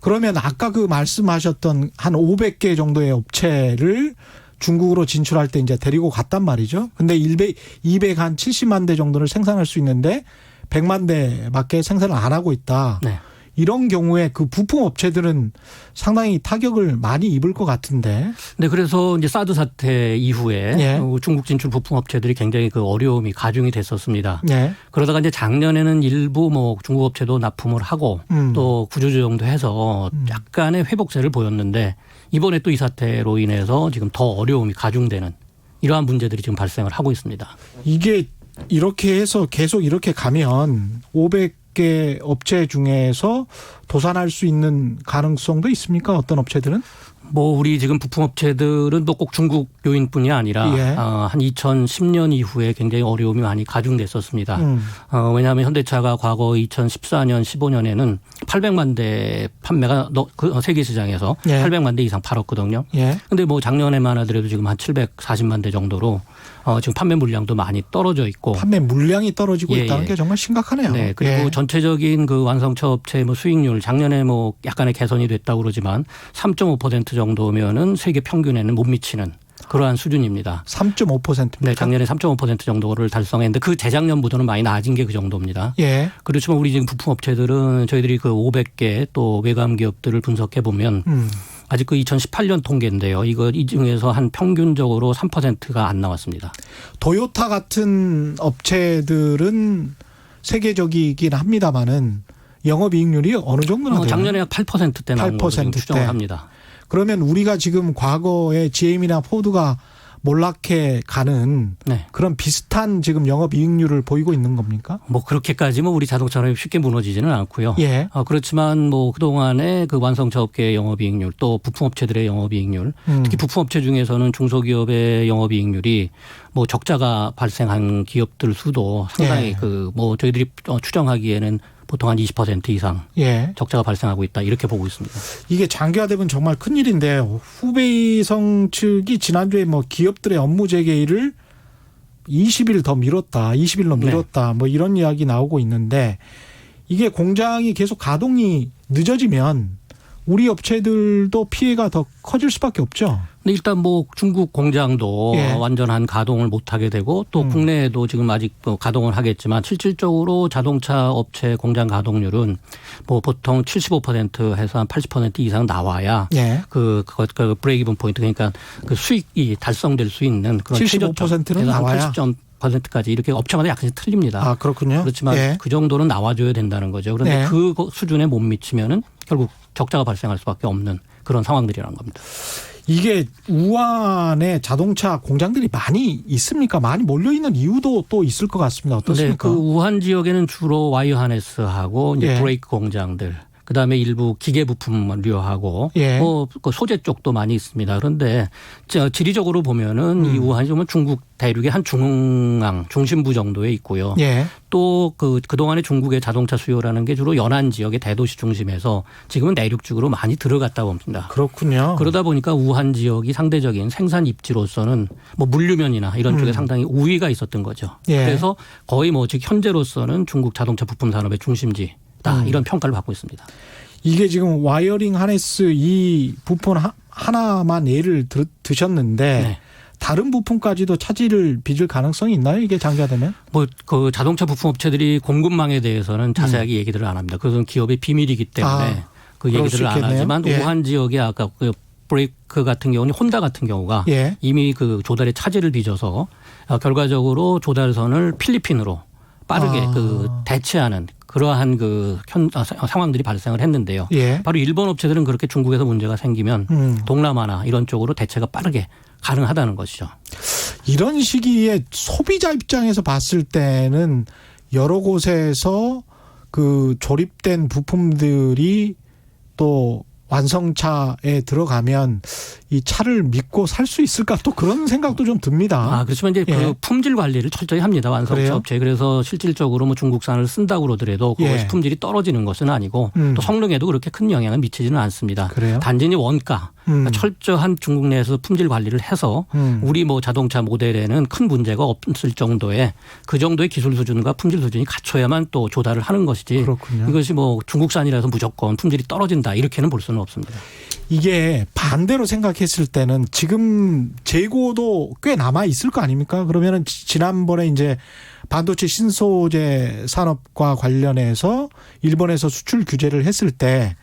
그러면 아까 그 말씀하셨던 한 500개 정도의 업체를 중국으로 진출할 때 이제 데리고 갔단 말이죠. 근데 200 한 70만 대 정도를 생산할 수 있는데 100만 대밖에 생산을 안 하고 있다. 네. 이런 경우에 그 부품 업체들은 상당히 타격을 많이 입을 것 같은데. 네, 그래서 이제 사드 사태 이후에 예. 중국 진출 부품 업체들이 굉장히 그 어려움이 가중이 됐었습니다. 네. 그러다가 이제 작년에는 일부 뭐 중국 업체도 납품을 하고 또 구조조정도 해서 약간의 회복세를 보였는데 이번에 또 이 사태로 인해서 지금 더 어려움이 가중되는 이러한 문제들이 지금 발생을 하고 있습니다. 이게 이렇게 해서 계속 이렇게 가면 500개 업체 중에서 도산할 수 있는 가능성도 있습니까? 어떤 업체들은? 뭐 우리 지금 부품 업체들은 또 꼭 중국 요인뿐이 아니라 예. 한 2010년 이후에 굉장히 어려움이 많이 가중됐었습니다. 왜냐하면 현대차가 과거 2014년 15년에는 800만 대 판매가 세계 시장에서 예. 800만 대 이상 팔았거든요. 예. 근데 뭐 작년에만 하더라도 지금 한 740만 대 정도로 지금 판매 물량도 많이 떨어져 있고. 판매 물량이 떨어지고 예, 있다는 예. 게 정말 심각하네요. 네. 그리고 예. 전체적인 그 완성차 업체의 뭐 수익률 작년에 뭐 약간의 개선이 됐다고 그러지만 3.5% 정도면은 세계 평균에는 못 미치는 그러한 수준입니다. 3.5%입니까? 네, 작년에 3.5% 정도를 달성했는데 그 재작년보다는 많이 낮은 게 그 정도입니다. 예. 그렇지만 우리 지금 부품 업체들은 저희들이 그 500개 또 외감 기업들을 분석해 보면 아직 그 2018년 통계인데요. 이 중에서 한 평균적으로 3%가 안 나왔습니다. 도요타 같은 업체들은 세계적이긴 합니다만은 영업이익률이 어느 정도나 되나요? 작년에 약 8%대 나온 걸로 지금 8%대. 추정을 합니다. 그러면 우리가 지금 과거에 GM이나 포드가 몰락해 가는 네. 그런 비슷한 지금 영업이익률을 보이고 있는 겁니까? 뭐 그렇게까지 뭐 우리 자동차 산업이 쉽게 무너지지는 않고요. 예. 그렇지만 뭐 그동안의 그 완성차 업계의 영업이익률 또 부품업체들의 영업이익률 특히 부품업체 중에서는 중소기업의 영업이익률이 뭐 적자가 발생한 기업들 수도 상당히 예. 그 뭐 저희들이 추정하기에는 보통 한 20% 이상 예. 적자가 발생하고 있다 이렇게 보고 있습니다. 이게 장기화되면 정말 큰일인데 후베이성 측이 지난주에 뭐 기업들의 업무 재개일을 20일 더 미뤘다. 20일로 미뤘다. 뭐 이런 이야기 나오고 있는데 이게 공장이 계속 가동이 늦어지면 우리 업체들도 피해가 더 커질 수밖에 없죠. 근데 일단 뭐 중국 공장도 예. 완전한 가동을 못 하게 되고 또 국내에도 지금 아직 가동을 하겠지만 실질적으로 자동차 업체 공장 가동률은 뭐 보통 75% 해서 한 80% 이상 나와야 예. 그 브레이크 이븐 포인트 그러니까 그 수익이 달성될 수 있는 그런 75%는 나와야 80%까지 이렇게 업체마다 약간씩 틀립니다. 아, 그렇군요. 그렇지만 예. 그 정도는 나와줘야 된다는 거죠. 그런데 네. 그 수준에 못 미치면은 결국 적자가 발생할 수밖에 없는 그런 상황들이라는 겁니다. 이게 우한에 자동차 공장들이 많이 있습니까? 많이 몰려있는 이유도 또 있을 것 같습니다. 네, 어떻습니까? 그 우한 지역에는 주로 와이어 하네스하고 이제 예. 브레이크 공장들, 그다음에 일부 기계 부품류하고 예. 뭐 그 소재 쪽도 많이 있습니다. 그런데 지리적으로 보면은 이 우한이 좀 중국 대륙의 한 중심부 정도에 있고요. 예. 또 그동안의 중국의 자동차 수요라는 게 주로 연안 지역의 대도시 중심에서 지금은 내륙 쪽으로 많이 들어갔다 봅니다. 그렇군요. 그러다 보니까 우한 지역이 상대적인 생산 입지로서는 뭐 물류면이나 이런 쪽에 상당히 우위가 있었던 거죠. 예. 그래서 거의 뭐 즉 현재로서는 중국 자동차 부품 산업의 중심지다 이런 평가를 받고 있습니다. 이게 지금 와이어링 하네스 이 부품 하나만 예를 드셨는데 네. 다른 부품까지도 차질을 빚을 가능성이 있나요? 이게 장기화되면? 뭐 그 자동차 부품 업체들이 공급망에 대해서는 자세하게 얘기들을 안 합니다. 그것은 기업의 비밀이기 때문에 그 그럴 얘기들을 수 안 있겠네요. 하지만 예. 우한 지역에 아까 그 브레이크 같은 경우는 혼다 같은 경우가 예. 이미 그 조달의 차질을 빚어서 결과적으로 조달선을 필리핀으로 빠르게 그 대체하는 그러한 그 상황들이 발생을 했는데요. 예. 바로 일본 업체들은 그렇게 중국에서 문제가 생기면 동남아나 이런 쪽으로 대체가 빠르게 가능하다는 것이죠. 이런 시기에 소비자 입장에서 봤을 때는 여러 곳에서 그 조립된 부품들이 또 완성차에 들어가면 이 차를 믿고 살 수 있을까 또 그런 생각도 좀 듭니다. 그렇지만 이제 예. 그 품질 관리를 철저히 합니다. 완성차 그래요? 업체. 그래서 실질적으로 뭐 중국산을 쓴다고 그러더라도 그것이 예. 품질이 떨어지는 것은 아니고 또 성능에도 그렇게 큰 영향을 미치지는 않습니다. 그래요? 단지 이제 원가, 그러니까 철저한 중국 내에서 품질 관리를 해서 우리 뭐 자동차 모델에는 큰 문제가 없을 정도의 그 정도의 기술 수준과 품질 수준이 갖춰야만 또 조달을 하는 것이지. 그렇군요. 이것이 뭐 중국산이라서 무조건 품질이 떨어진다 이렇게는 볼 수는 없습니다. 이게 반대로 생각했을 때는 지금 재고도 꽤 남아 있을 거 아닙니까? 그러면은 지난번에 이제 반도체 신소재 산업과 관련해서 일본에서 수출 규제를 했을 때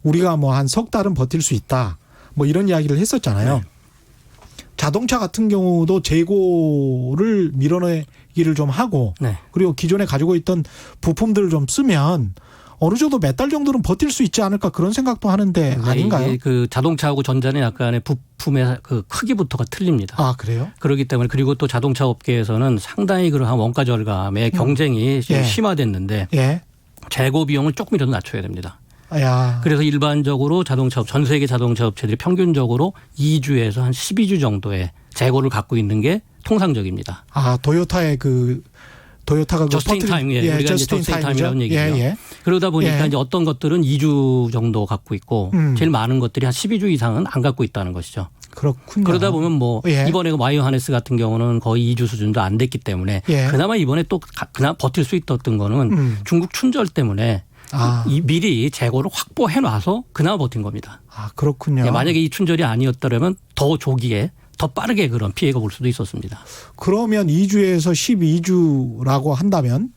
우리가 뭐 한 석 달은 버틸 수 있다. 뭐 이런 이야기를 했었잖아요. 네. 자동차 같은 경우도 재고를 밀어내기를 좀 하고 네. 그리고 기존에 가지고 있던 부품들을 좀 쓰면 어느 정도 몇 달 정도는 버틸 수 있지 않을까 그런 생각도 하는데 아닌가요? 이게 그 자동차하고 전자는 약간의 부품의 그 크기부터가 틀립니다. 아, 그래요? 그렇기 때문에 그리고 또 자동차 업계에서는 상당히 그러한 원가 절감의 경쟁이 좀 예. 심화됐는데 예. 재고 비용을 조금이라도 낮춰야 됩니다. 야. 그래서 일반적으로 자동차 전 세계 자동차 업체들이 평균적으로 2주에서 한 12주 정도의 재고를 갖고 있는 게 통상적입니다. 아, 도요타의 도요타가 저스트 인 타임, 우리가 이제 저스트 인 타임이라는 얘기죠. 예. 그러다 보니까 예. 이제 어떤 것들은 2주 정도 갖고 있고 제일 많은 것들이 한 12주 이상은 안 갖고 있다는 것이죠. 그렇군요. 그러다 보면 뭐 예. 이번에 와이어 하네스 같은 경우는 거의 2주 수준도 안 됐기 때문에 예. 그나마 이번에 또 그나마 버틸 수 있었던 거는 중국 춘절 때문에 미리 재고를 확보해 놔서 그나마 버틴 겁니다. 아, 그렇군요. 만약에 이 춘절이 아니었더라면 더 조기에 더 빠르게 그런 피해가 올 수도 있었습니다. 그러면 2주에서 12주라고 한다면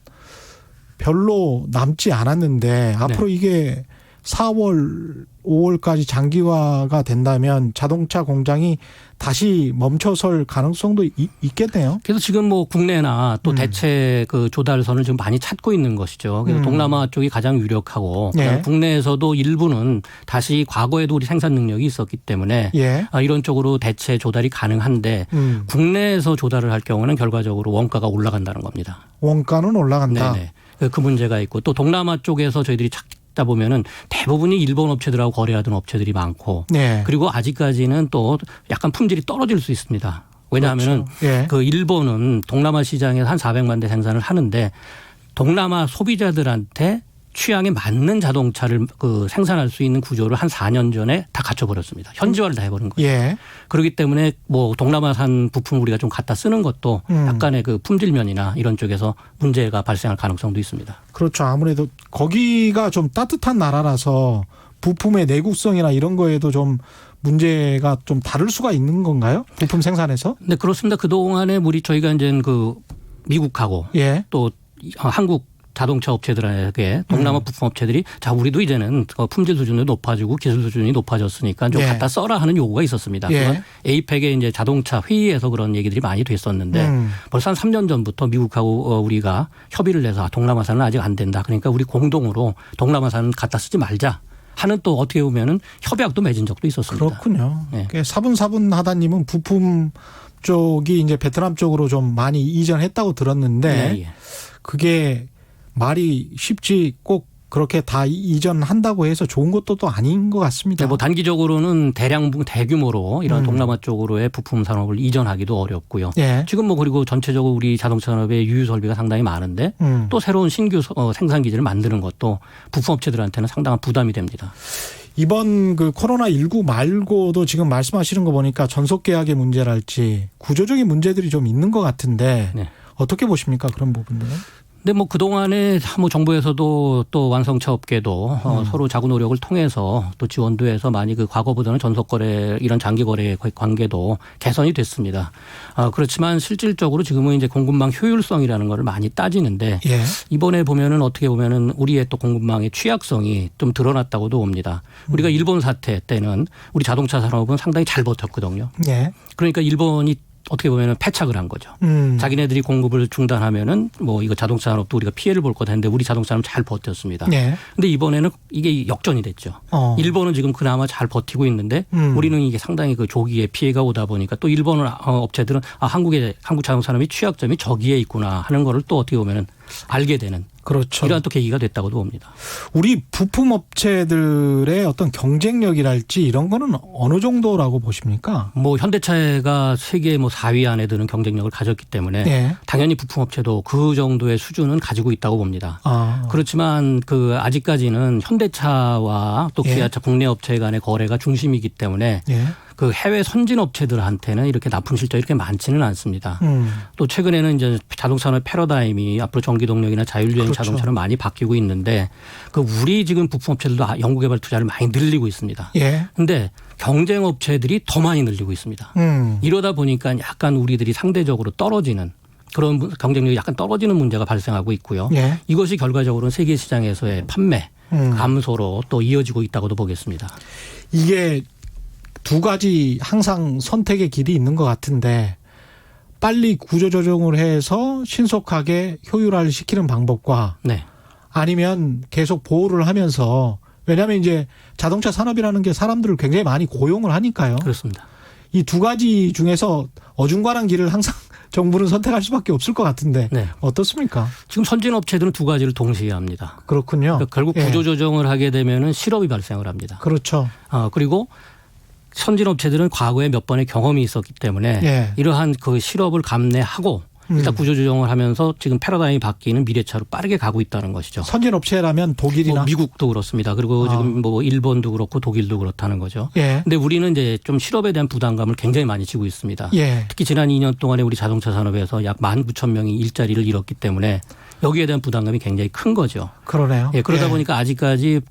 별로 남지 않았는데 앞으로 이게 4월, 5월까지 장기화가 된다면 자동차 공장이 다시 멈춰설 가능성도 있겠네요. 그래서 지금 뭐 국내나 또 대체 그 조달선을 지금 많이 찾고 있는 것이죠. 그래서 동남아 쪽이 가장 유력하고 예. 국내에서도 일부는 다시 과거에도 우리 생산 능력이 있었기 때문에 예. 이런 쪽으로 대체 조달이 가능한데 국내에서 조달을 할 경우는 결과적으로 원가가 올라간다는 겁니다. 원가는 올라간다. 네네. 그 문제가 있고 또 동남아 쪽에서 저희들이 찾다 보면은 대부분이 일본 업체들하고 거래하던 업체들이 많고 네. 그리고 아직까지는 또 약간 품질이 떨어질 수 있습니다. 왜냐하면은 그렇죠. 예. 그 일본은 동남아 시장에서 한 400만 대 생산을 하는데 동남아 소비자들한테 취향에 맞는 자동차를 그 생산할 수 있는 구조를 한 4년 전에 다 갖춰버렸습니다. 현지화를 다 해버린 거예요. 예. 그렇기 때문에 뭐 동남아산 부품을 우리가 좀 갖다 쓰는 것도 약간의 그 품질면이나 이런 쪽에서 문제가 발생할 가능성도 있습니다. 그렇죠. 아무래도 거기가 좀 따뜻한 나라라서 부품의 내구성이나 이런 거에도 좀 문제가 좀 다를 수가 있는 건가요? 부품 생산에서? 네, 그렇습니다. 그동안에 저희가 이제 그 미국하고 예. 또 한국 자동차 업체들에게 동남아 부품 업체들이 자 우리도 이제는 품질 수준이 높아지고 기술 수준이 높아졌으니까 좀 예. 갖다 써라 하는 요구가 있었습니다. 예. 그건 에이펙의 이제 자동차 회의에서 그런 얘기들이 많이 됐었는데 벌써 한 3년 전부터 미국하고 우리가 협의를 해서 동남아산은 아직 안 된다. 그러니까 우리 공동으로 동남아산은 갖다 쓰지 말자 하는 또 어떻게 보면은 협약도 맺은 적도 있었습니다. 그렇군요. 네. 사분사분하다님은 부품 쪽이 이제 베트남 쪽으로 좀 많이 이전했다고 들었는데 네, 예. 그게 말이 쉽지 꼭 그렇게 다 이전한다고 해서 좋은 것도 또 아닌 것 같습니다. 네, 뭐 단기적으로는 대규모로 이런 동남아 쪽으로의 부품 산업을 이전하기도 어렵고요. 예. 지금 그리고 전체적으로 우리 자동차 산업의 유유 설비가 상당히 많은데 또 새로운 신규 생산 기지를 만드는 것도 부품 업체들한테는 상당한 부담이 됩니다. 이번 그 코로나19 말고도 지금 말씀하시는 거 보니까 전속 계약의 문제랄지 구조적인 문제들이 좀 있는 것 같은데 네. 어떻게 보십니까? 그런 부분들은? 근데 그동안에 정부에서도 또 완성차 업계도 서로 자구 노력을 통해서 또 지원도 해서 많이 그 과거보다는 전속 거래 이런 장기 거래 관계도 개선이 됐습니다. 그렇지만 실질적으로 지금은 이제 공급망 효율성이라는 거를 많이 따지는데 예. 이번에 보면은 어떻게 보면은 우리의 또 공급망의 취약성이 좀 드러났다고도 봅니다. 우리가 일본 사태 때는 우리 자동차 산업은 상당히 잘 버텼거든요. 예. 그러니까 일본이 어떻게 보면은 패착을 한 거죠. 자기네들이 공급을 중단하면은 이거 자동차 산업도 우리가 피해를 볼 거다 했는데 우리 자동차 산업 잘 버텼습니다. 예. 근데 이번에는 이게 역전이 됐죠. 일본은 지금 그나마 잘 버티고 있는데 우리는 이게 상당히 그 조기에 피해가 오다 보니까 또 일본 업체들은 한국 자동차 산업이 취약점이 저기에 있구나 하는 거를 또 어떻게 보면은 알게 되는 그렇죠. 이러한 또 계기가 됐다고도 봅니다. 우리 부품 업체들의 어떤 경쟁력이랄지 이런 거는 어느 정도라고 보십니까? 현대차가 세계 4위 안에 드는 경쟁력을 가졌기 때문에 예. 당연히 부품 업체도 그 정도의 수준은 가지고 있다고 봅니다. 그렇지만 아직까지는 현대차와 또 예. 기아차 국내 업체 간의 거래가 중심이기 때문에 예. 그 해외 선진 업체들한테는 이렇게 납품 실적이 이렇게 많지는 않습니다. 또 최근에는 이제 자동차 산업 패러다임이 앞으로 전기 동력이나 자율주행 그렇죠. 자동차로 많이 바뀌고 있는데 우리 지금 부품 업체들도 연구개발 투자를 많이 늘리고 있습니다. 예. 근데 경쟁 업체들이 더 많이 늘리고 있습니다. 이러다 보니까 약간 우리들이 상대적으로 떨어지는 그런 경쟁력이 약간 떨어지는 문제가 발생하고 있고요. 예. 이것이 결과적으로는 세계 시장에서의 판매 감소로 또 이어지고 있다고도 보겠습니다. 이게 두 가지 항상 선택의 길이 있는 것 같은데 빨리 구조조정을 해서 신속하게 효율화를 시키는 방법과 네. 아니면 계속 보호를 하면서 왜냐하면 이제 자동차 산업이라는 게 사람들을 굉장히 많이 고용을 하니까요. 그렇습니다. 이 두 가지 중에서 어중간한 길을 항상 정부는 선택할 수밖에 없을 것 같은데 네. 어떻습니까? 지금 선진 업체들은 두 가지를 동시에 합니다. 그렇군요. 그러니까 결국 예. 구조조정을 하게 되면은 실업이 발생을 합니다. 그렇죠. 그리고 선진 업체들은 과거에 몇 번의 경험이 있었기 때문에 예. 이러한 그 실업을 감내하고 일단 구조조정을 하면서 지금 패러다임이 바뀌는 미래차로 빠르게 가고 있다는 것이죠. 선진 업체라면 독일이나 미국도 그렇습니다. 그리고 지금 일본도 그렇고 독일도 그렇다는 거죠. 예. 근데 우리는 이제 좀 실업에 대한 부담감을 굉장히 많이 지고 있습니다. 예. 특히 지난 2년 동안에 우리 자동차 산업에서 약 19,000명이 일자리를 잃었기 때문에 여기에 대한 부담감이 굉장히 큰 거죠. 그러네요. 예, 그러다 보니까 아직까지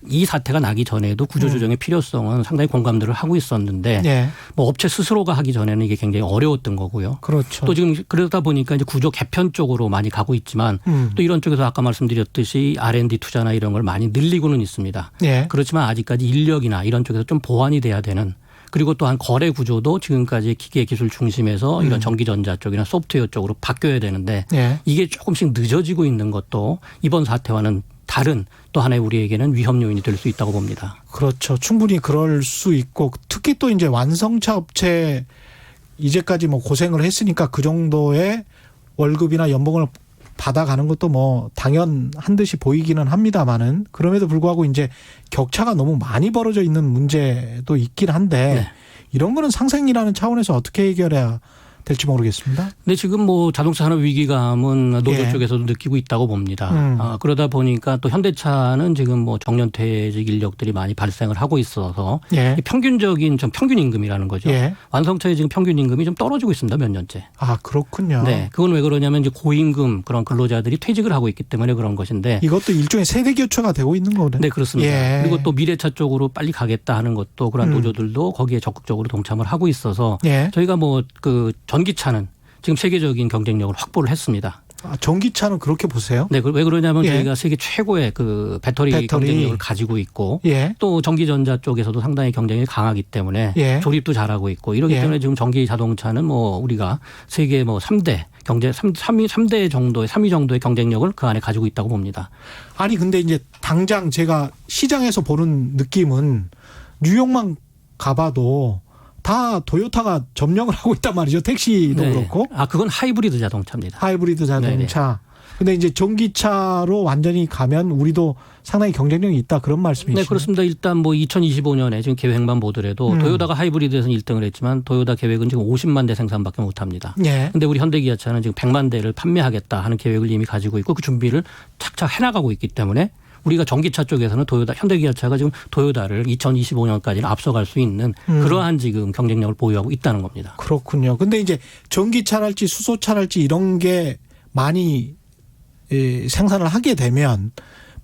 이 사태가 나기 전에도 구조조정의 필요성은 상당히 공감들을 하고 있었는데 예. 뭐 업체 스스로가 하기 전에는 이게 굉장히 어려웠던 거고요. 그렇죠. 또 지금 그러다 보니까 이제 구조 개편 쪽으로 많이 가고 있지만 또 이런 쪽에서 아까 말씀드렸듯이 R&D 투자나 이런 걸 많이 늘리고는 있습니다. 예. 그렇지만 아직까지 인력이나 이런 쪽에서 좀 보완이 돼야 되는 그리고 또한 거래 구조도 지금까지 기계 기술 중심에서 이런 전기전자 쪽이나 소프트웨어 쪽으로 바뀌어야 되는데 예. 이게 조금씩 늦어지고 있는 것도 이번 사태와는 다른 또 하나의 우리에게는 위험 요인이 될 수 있다고 봅니다. 그렇죠. 충분히 그럴 수 있고 특히 또 이제 완성차 업체 이제까지 뭐 고생을 했으니까 그 정도의 월급이나 연봉을 받아가는 것도 뭐 당연한 듯이 보이기는 합니다만은 그럼에도 불구하고 이제 격차가 너무 많이 벌어져 있는 문제도 있긴 한데 네. 이런 거는 상생이라는 차원에서 어떻게 해결해야 될지 모르겠습니다. 근데 지금 뭐 자동차 산업 위기감은 노조 예. 쪽에서도 느끼고 있다고 봅니다. 그러다 보니까 또 현대차는 지금 뭐 정년퇴직 인력들이 많이 발생을 하고 있어서 예. 이 평균적인 좀 평균 임금이라는 거죠. 예. 완성차의 지금 평균 임금이 좀 떨어지고 있습니다. 몇 년째. 아, 그렇군요. 네, 그건 왜 그러냐면 이제 고임금 그런 근로자들이 퇴직을 하고 있기 때문에 그런 것인데. 이것도 일종의 세대 교체가 되고 있는 거네. 네, 그렇습니다. 예. 그리고 또 미래차 쪽으로 빨리 가겠다 하는 것도 그런 노조들도 거기에 적극적으로 동참을 하고 있어서 예. 저희가 뭐 그 전기차는 지금 세계적인 경쟁력을 확보를 했습니다. 아, 전기차는 그렇게 보세요? 네, 왜 그러냐면 예. 저희가 세계 최고의 그 배터리 경쟁력을 가지고 있고 예. 또 전기전자 쪽에서도 상당히 경쟁력이 강하기 때문에 예. 조립도 잘하고 있고 이러기 예. 때문에 지금 전기 자동차는 뭐 우리가 세계 뭐 3대 경제 3위 정도의 3위 정도의 경쟁력을 그 안에 가지고 있다고 봅니다. 아니 근데 이제 당장 제가 시장에서 보는 느낌은 뉴욕만 가봐도 다 도요타가 점령을 하고 있단 말이죠. 택시도 네. 그렇고. 아, 그건 하이브리드 자동차입니다. 하이브리드 자동차. 근데 이제 전기차로 완전히 가면 우리도 상당히 경쟁력이 있다 그런 말씀이시죠? 네, 그렇습니다. 일단 뭐 2025년에 지금 계획만 보더라도 도요타가 하이브리드에서는 1등을 했지만 도요타 계획은 지금 50만 대 생산밖에 못 합니다. 예. 근데 우리 현대기아차는 지금 100만 대를 판매하겠다 하는 계획을 이미 가지고 있고 그 준비를 착착 해나가고 있기 때문에 우리가 전기차 쪽에서는 현대기아차가 지금 도요타를 2025년까지는 앞서갈 수 있는 그러한 지금 경쟁력을 보유하고 있다는 겁니다. 그렇군요. 근데 이제 전기차랄지 수소차랄지 이런 게 많이 생산을 하게 되면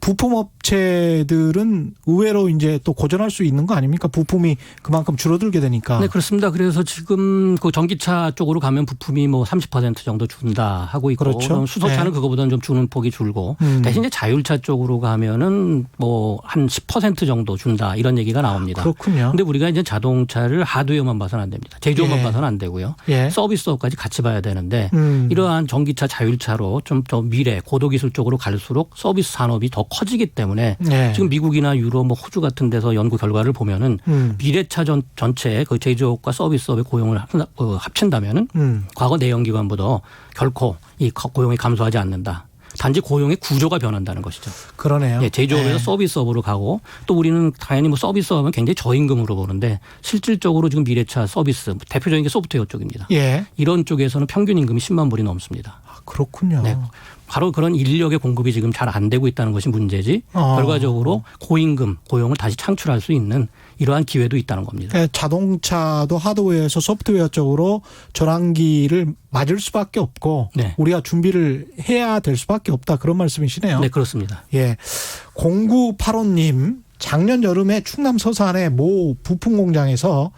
부품업체들은 의외로 이제 또 고전할 수 있는 거 아닙니까? 부품이 그만큼 줄어들게 되니까. 네, 그렇습니다. 그래서 지금 그 전기차 쪽으로 가면 부품이 뭐 30% 정도 준다 하고 있고 그렇죠. 수소차는 네. 그거보다는 좀 주는 폭이 줄고 대신 이제 자율차 쪽으로 가면은 뭐 한 10% 정도 준다 이런 얘기가 나옵니다. 그렇군요. 근데 우리가 이제 자동차를 하드웨어만 봐서는 안 됩니다. 제조만 예. 봐서는 안 되고요. 예. 서비스업까지 같이 봐야 되는데 이러한 전기차 자율차로 좀 더 미래 고도기술 쪽으로 갈수록 서비스 산업이 더 커지기 때문에 예. 지금 미국이나 유럽 뭐 호주 같은 데서 연구 결과를 보면은 미래차 전체 그 제조업과 서비스업의 고용을 합친다면은 과거 내연기관보다 결코 이 고용이 감소하지 않는다. 단지 고용의 구조가 변한다는 것이죠. 그러네요. 예, 제조업에서 예. 서비스업으로 가고 또 우리는 당연히 뭐 서비스업은 굉장히 저임금으로 보는데 실질적으로 지금 미래차 서비스 대표적인 게 소프트웨어 쪽입니다. 예. 이런 쪽에서는 평균 임금이 10만 불이 넘습니다. 아, 그렇군요. 네. 바로 그런 인력의 공급이 지금 잘 안 되고 있다는 것이 문제지 결과적으로 고임금 고용을 다시 창출할 수 있는 이러한 기회도 있다는 겁니다. 그러니까 자동차도 하드웨어에서 소프트웨어 쪽으로 전환기를 맞을 수밖에 없고 네. 우리가 준비를 해야 될 수밖에 없다 그런 말씀이시네요. 네, 그렇습니다. 예. 0985님 작년 여름에 충남 서산의 모 부품 공장에서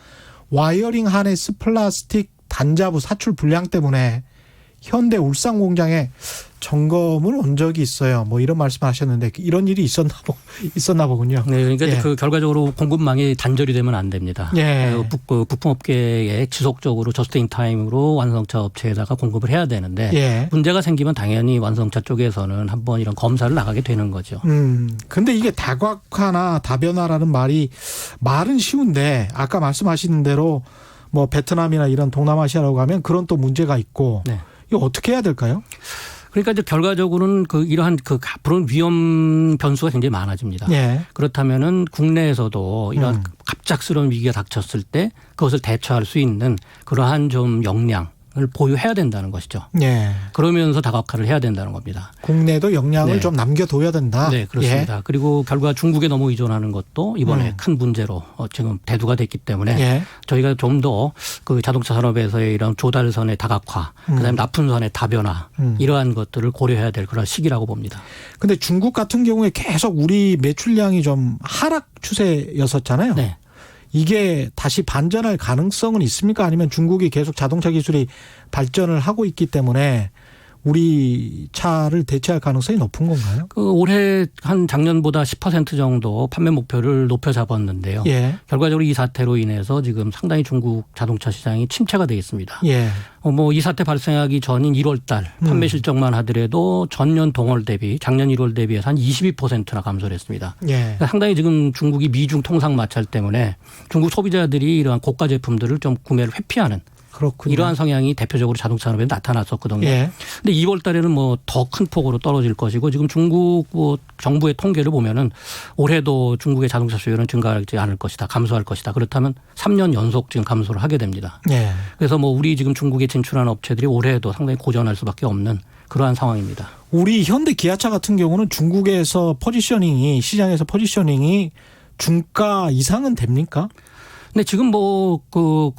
와이어링 하네스 플라스틱 단자부 사출 불량 때문에 현대 울산 공장에 점검을 온 적이 있어요. 뭐 이런 말씀하셨는데 이런 일이 있었나 보군요. 네, 그러니까 예. 그 결과적으로 공급망이 단절이 되면 안 됩니다. 예. 그 부품업계에 지속적으로 저스트인 타임으로 완성차 업체에다가 공급을 해야 되는데 예. 문제가 생기면 당연히 완성차 쪽에서는 한번 이런 검사를 나가게 되는 거죠. 근데 이게 다각화나 다변화라는 말은 쉬운데 아까 말씀하신 대로 뭐 베트남이나 이런 동남아시아라고 가면 그런 또 문제가 있고 네. 이거 어떻게 해야 될까요? 그러니까 이제 결과적으로는 이러한 앞으로는 위험 변수가 굉장히 많아집니다. 예. 그렇다면은 국내에서도 이런 갑작스러운 위기가 닥쳤을 때 그것을 대처할 수 있는 그러한 좀 역량 보유해야 된다는 것이죠. 예. 그러면서 다각화를 해야 된다는 겁니다. 국내도 역량을 네. 좀 남겨둬야 된다. 네, 그렇습니다. 그리고 결과 중국에 너무 의존하는 것도 이번에 큰 문제로 지금 대두가 됐기 때문에 예. 저희가 좀 더 그 자동차 산업에서의 이런 조달선의 다각화, 그다음에 납품선의 다변화 이러한 것들을 고려해야 될 그런 시기라고 봅니다. 근데 중국 같은 경우에 계속 우리 매출량이 좀 하락 추세였었잖아요. 네. 이게 다시 반전할 가능성은 있습니까? 아니면 중국이 계속 자동차 기술이 발전을 하고 있기 때문에 우리 차를 대체할 가능성이 높은 건가요? 그 올해 한 작년보다 10% 정도 판매 목표를 높여 잡았는데요. 예. 결과적으로 이 사태로 인해서 지금 상당히 중국 자동차 시장이 침체가 되어 있습니다. 예. 뭐 이 사태 발생하기 전인 1월 달 판매 실적만 하더라도 전년 동월 대비 작년 1월 대비해서 한 22%나 감소를 했습니다. 예. 그러니까 상당히 지금 중국이 미중 통상 마찰 때문에 중국 소비자들이 이러한 고가 제품들을 좀 구매를 회피하는 그렇군요. 이러한 성향이 대표적으로 자동차 산업에 나타났었거든요. 예. 근데 2월 달에는 뭐 더 큰 폭으로 떨어질 것이고 지금 중국 뭐 정부의 통계를 보면은 올해도 중국의 자동차 수요는 증가하지 않을 것이다. 감소할 것이다. 그렇다면 3년 연속 지금 감소를 하게 됩니다. 예. 그래서 뭐 우리 지금 중국에 진출하는 업체들이 올해도 상당히 고전할 수밖에 없는 그러한 상황입니다. 우리 현대 기아차 같은 경우는 중국에서 포지셔닝이 시장에서 포지셔닝이 중가 이상은 됩니까? 근데 지금 그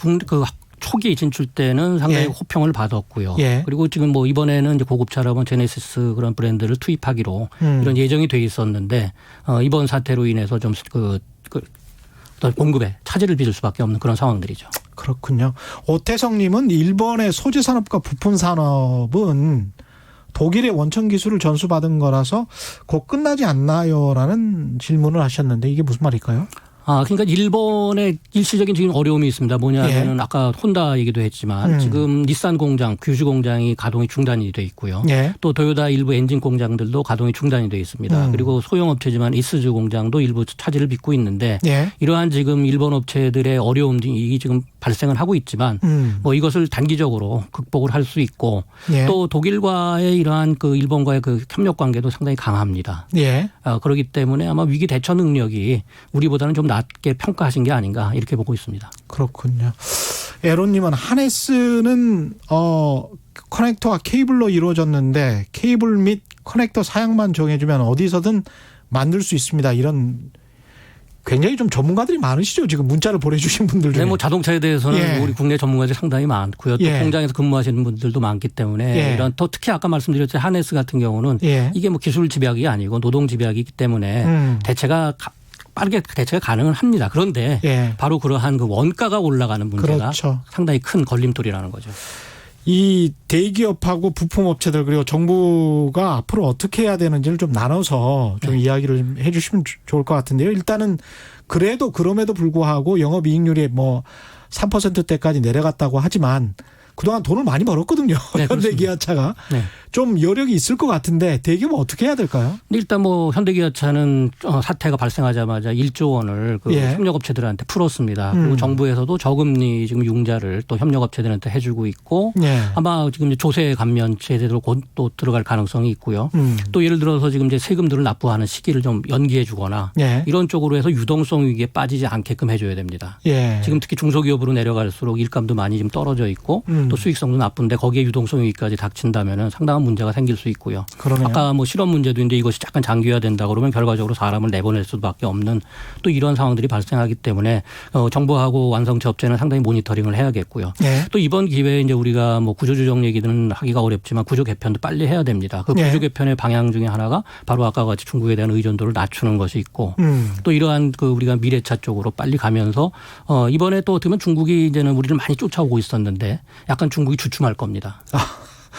초기 진출 때는 상당히 예. 호평을 받았고요. 예. 그리고 지금 뭐 이번에는 이제 고급차라면 제네시스 그런 브랜드를 투입하기로 이런 예정이 돼 있었는데 이번 사태로 인해서 좀 어떤 공급에 차질을 빚을 수밖에 없는 그런 상황들이죠. 그렇군요. 오태성님은 일본의 소재 산업과 부품 산업은 독일의 원천 기술을 전수받은 거라서 곧 끝나지 않나요라는 질문을 하셨는데 이게 무슨 말일까요? 그러니까 일본의 일시적인 지금 어려움이 있습니다. 뭐냐면은 아까 혼다 얘기도 했지만 지금 닛산 공장, 규슈 공장이 가동이 중단이 돼 있고요. 예. 또 도요타 일부 엔진 공장들도 가동이 중단이 돼 있습니다. 그리고 소형 업체지만 이스즈 공장도 일부 차질을 빚고 있는데 예. 이러한 지금 일본 업체들의 어려움이 지금 발생을 하고 있지만 뭐 이것을 단기적으로 극복을 할 수 있고 예. 또 독일과의 이러한 그 일본과의 그 협력 관계도 상당히 강합니다. 예. 그렇기 때문에 아마 위기 대처 능력이 우리보다는 좀 낮게 평가하신 게 아닌가 이렇게 보고 있습니다. 그렇군요. 에로님은 하네스는 커넥터와 케이블로 이루어졌는데 케이블 및 커넥터 사양만 정해주면 어디서든 만들 수 있습니다. 이런 굉장히 좀 전문가들이 많으시죠. 지금 문자를 보내주신 분들 중에. 네, 뭐 자동차에 대해서는 예. 우리 국내 전문가들이 상당히 많고요. 또 예. 공장에서 근무하시는 분들도 많기 때문에 예. 이런 또 특히 아까 말씀드렸죠 하네스 같은 경우는 예. 이게 뭐 기술 집약이 아니고 노동 집약이기 때문에 대체가 빠르게 대체가 가능은 합니다. 그런데 예. 바로 그러한 그 원가가 올라가는 문제가 그렇죠. 상당히 큰 걸림돌이라는 거죠. 이 대기업하고 부품업체들 그리고 정부가 앞으로 어떻게 해야 되는지를 좀 나눠서 좀 이야기를 좀 해 주시면 좋을 것 같은데요. 일단은 그래도 그럼에도 불구하고 영업이익률이 뭐 3%대까지 내려갔다고 하지만 그동안 돈을 많이 벌었거든요. 네, 현대기아차가. 네. 좀 여력이 있을 것 같은데 대기업은 어떻게 해야 될까요? 일단 뭐 현대기아차는 사태가 발생하자마자 1조 원을 그 예. 협력업체들한테 풀었습니다. 그리고 정부에서도 저금리 지금 융자를 또 협력업체들한테 해주고 있고 예. 아마 지금 이제 조세 감면 제대로 곧 또 들어갈 가능성이 있고요. 또 예를 들어서 지금 이제 세금들을 납부하는 시기를 좀 연기해주거나 예. 이런 쪽으로 해서 유동성 위기에 빠지지 않게끔 해줘야 됩니다. 예. 지금 특히 중소기업으로 내려갈수록 일감도 많이 지금 떨어져 있고 또 수익성도 나쁜데 거기에 유동성 위기까지 닥친다면은 상당한 문제가 생길 수 있고요. 그러네요. 아까 뭐 실업 문제도 있는데 이것이 약간 장기화된다 그러면 결과적으로 사람을 내보낼 수밖에 없는 또 이런 상황들이 발생하기 때문에 정부하고 완성차 업체는 상당히 모니터링을 해야겠고요. 예. 또 이번 기회에 이제 우리가 뭐 구조조정 얘기는 하기가 어렵지만 구조 개편도 빨리 해야 됩니다. 그 예. 구조 개편의 방향 중에 하나가 바로 아까 같이 중국에 대한 의존도를 낮추는 것이 있고 또 이러한 그 우리가 미래차 쪽으로 빨리 가면서 이번에 또 어떻게 보면 중국이 이제는 우리를 많이 쫓아오고 있었는데 약간 중국이 주춤할 겁니다.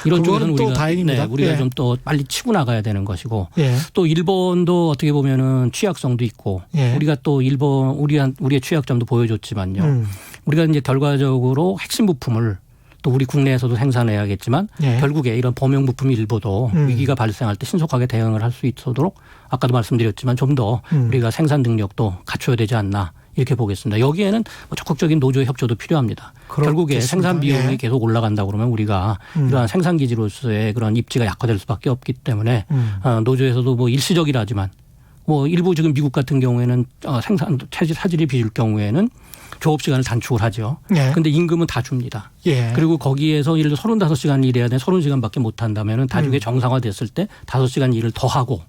이런 쪽에서는 그건 또 우리가 다행입니다. 우리가 예. 좀 또 빨리 치고 나가야 되는 것이고 예. 또 일본도 어떻게 보면은 취약성도 있고 예. 우리가 또 일본 우리의 취약점도 보여줬지만요. 우리가 이제 결과적으로 핵심 부품을 또 우리 국내에서도 생산해야겠지만 예. 결국에 이런 범용 부품 일부도 위기가 발생할 때 신속하게 대응을 할 수 있도록 아까도 말씀드렸지만 좀 더 우리가 생산 능력도 갖춰야 되지 않나 이렇게 보겠습니다. 여기에는 적극적인 노조의 협조도 필요합니다. 결국에 생산 비용이 예. 계속 올라간다 그러면 우리가 이러한 생산 기지로서의 그런 입지가 약화될 수밖에 없기 때문에 노조에서도 뭐 일시적이라지만 뭐 일부 지금 미국 같은 경우에는 생산 차질이 빚을 경우에는 조업 시간을 단축을 하죠. 예. 근데 임금은 다 줍니다. 예. 그리고 거기에서 예를 들어 35시간 일해야 되는 30시간밖에 못 한다면은 나중에 정상화됐을 때 5시간 일을 더 하고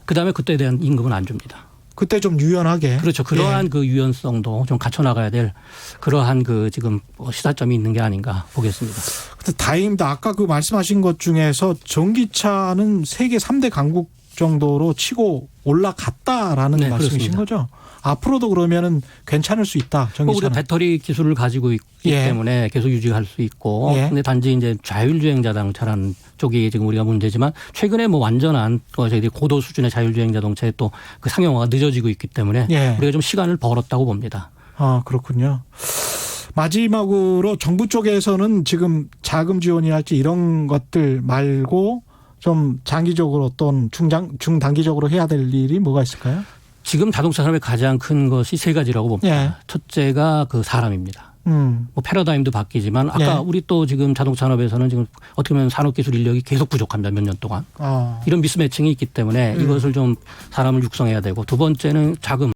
그다음에 그때에 대한 임금은 안 줍니다. 그때 좀 유연하게. 그렇죠. 그러한 그 유연성도 좀 갖춰 나가야 될 그러한 그 지금 시사점이 있는 게 아닌가 보겠습니다. 근데 다행입니다. 아까 그 말씀하신 것 중에서 전기차는 세계 3대 강국 정도로 치고 올라갔다라는 네, 말씀이신 그렇습니다. 거죠? 앞으로도 그러면은 괜찮을 수 있다. 우리가 전기차는. 배터리 기술을 가지고 있기 예. 때문에 계속 유지할 수 있고, 예. 근데 단지 이제 자율주행 자동차라는 쪽이 지금 우리가 문제지만 최근에 뭐 완전한 저희들이 고도 수준의 자율주행 자동차의 또 그 상용화가 늦어지고 있기 때문에 예. 우리가 좀 시간을 벌었다고 봅니다. 아, 그렇군요. 마지막으로 정부 쪽에서는 지금 자금 지원이랄지 이런 것들 말고 좀 장기적으로 또는 중단기적으로 해야 될 일이 뭐가 있을까요? 지금 자동차 산업의 가장 큰 것이 세 가지라고 봅니다. 예. 첫째가 그 사람입니다. 뭐 패러다임도 바뀌지만 아까 예. 우리 또 지금 자동차 산업에서는 지금 어떻게 보면 산업기술 인력이 계속 부족합니다. 몇 년 동안. 이런 미스매칭이 있기 때문에 이것을 좀 사람을 육성해야 되고 두 번째는 자금.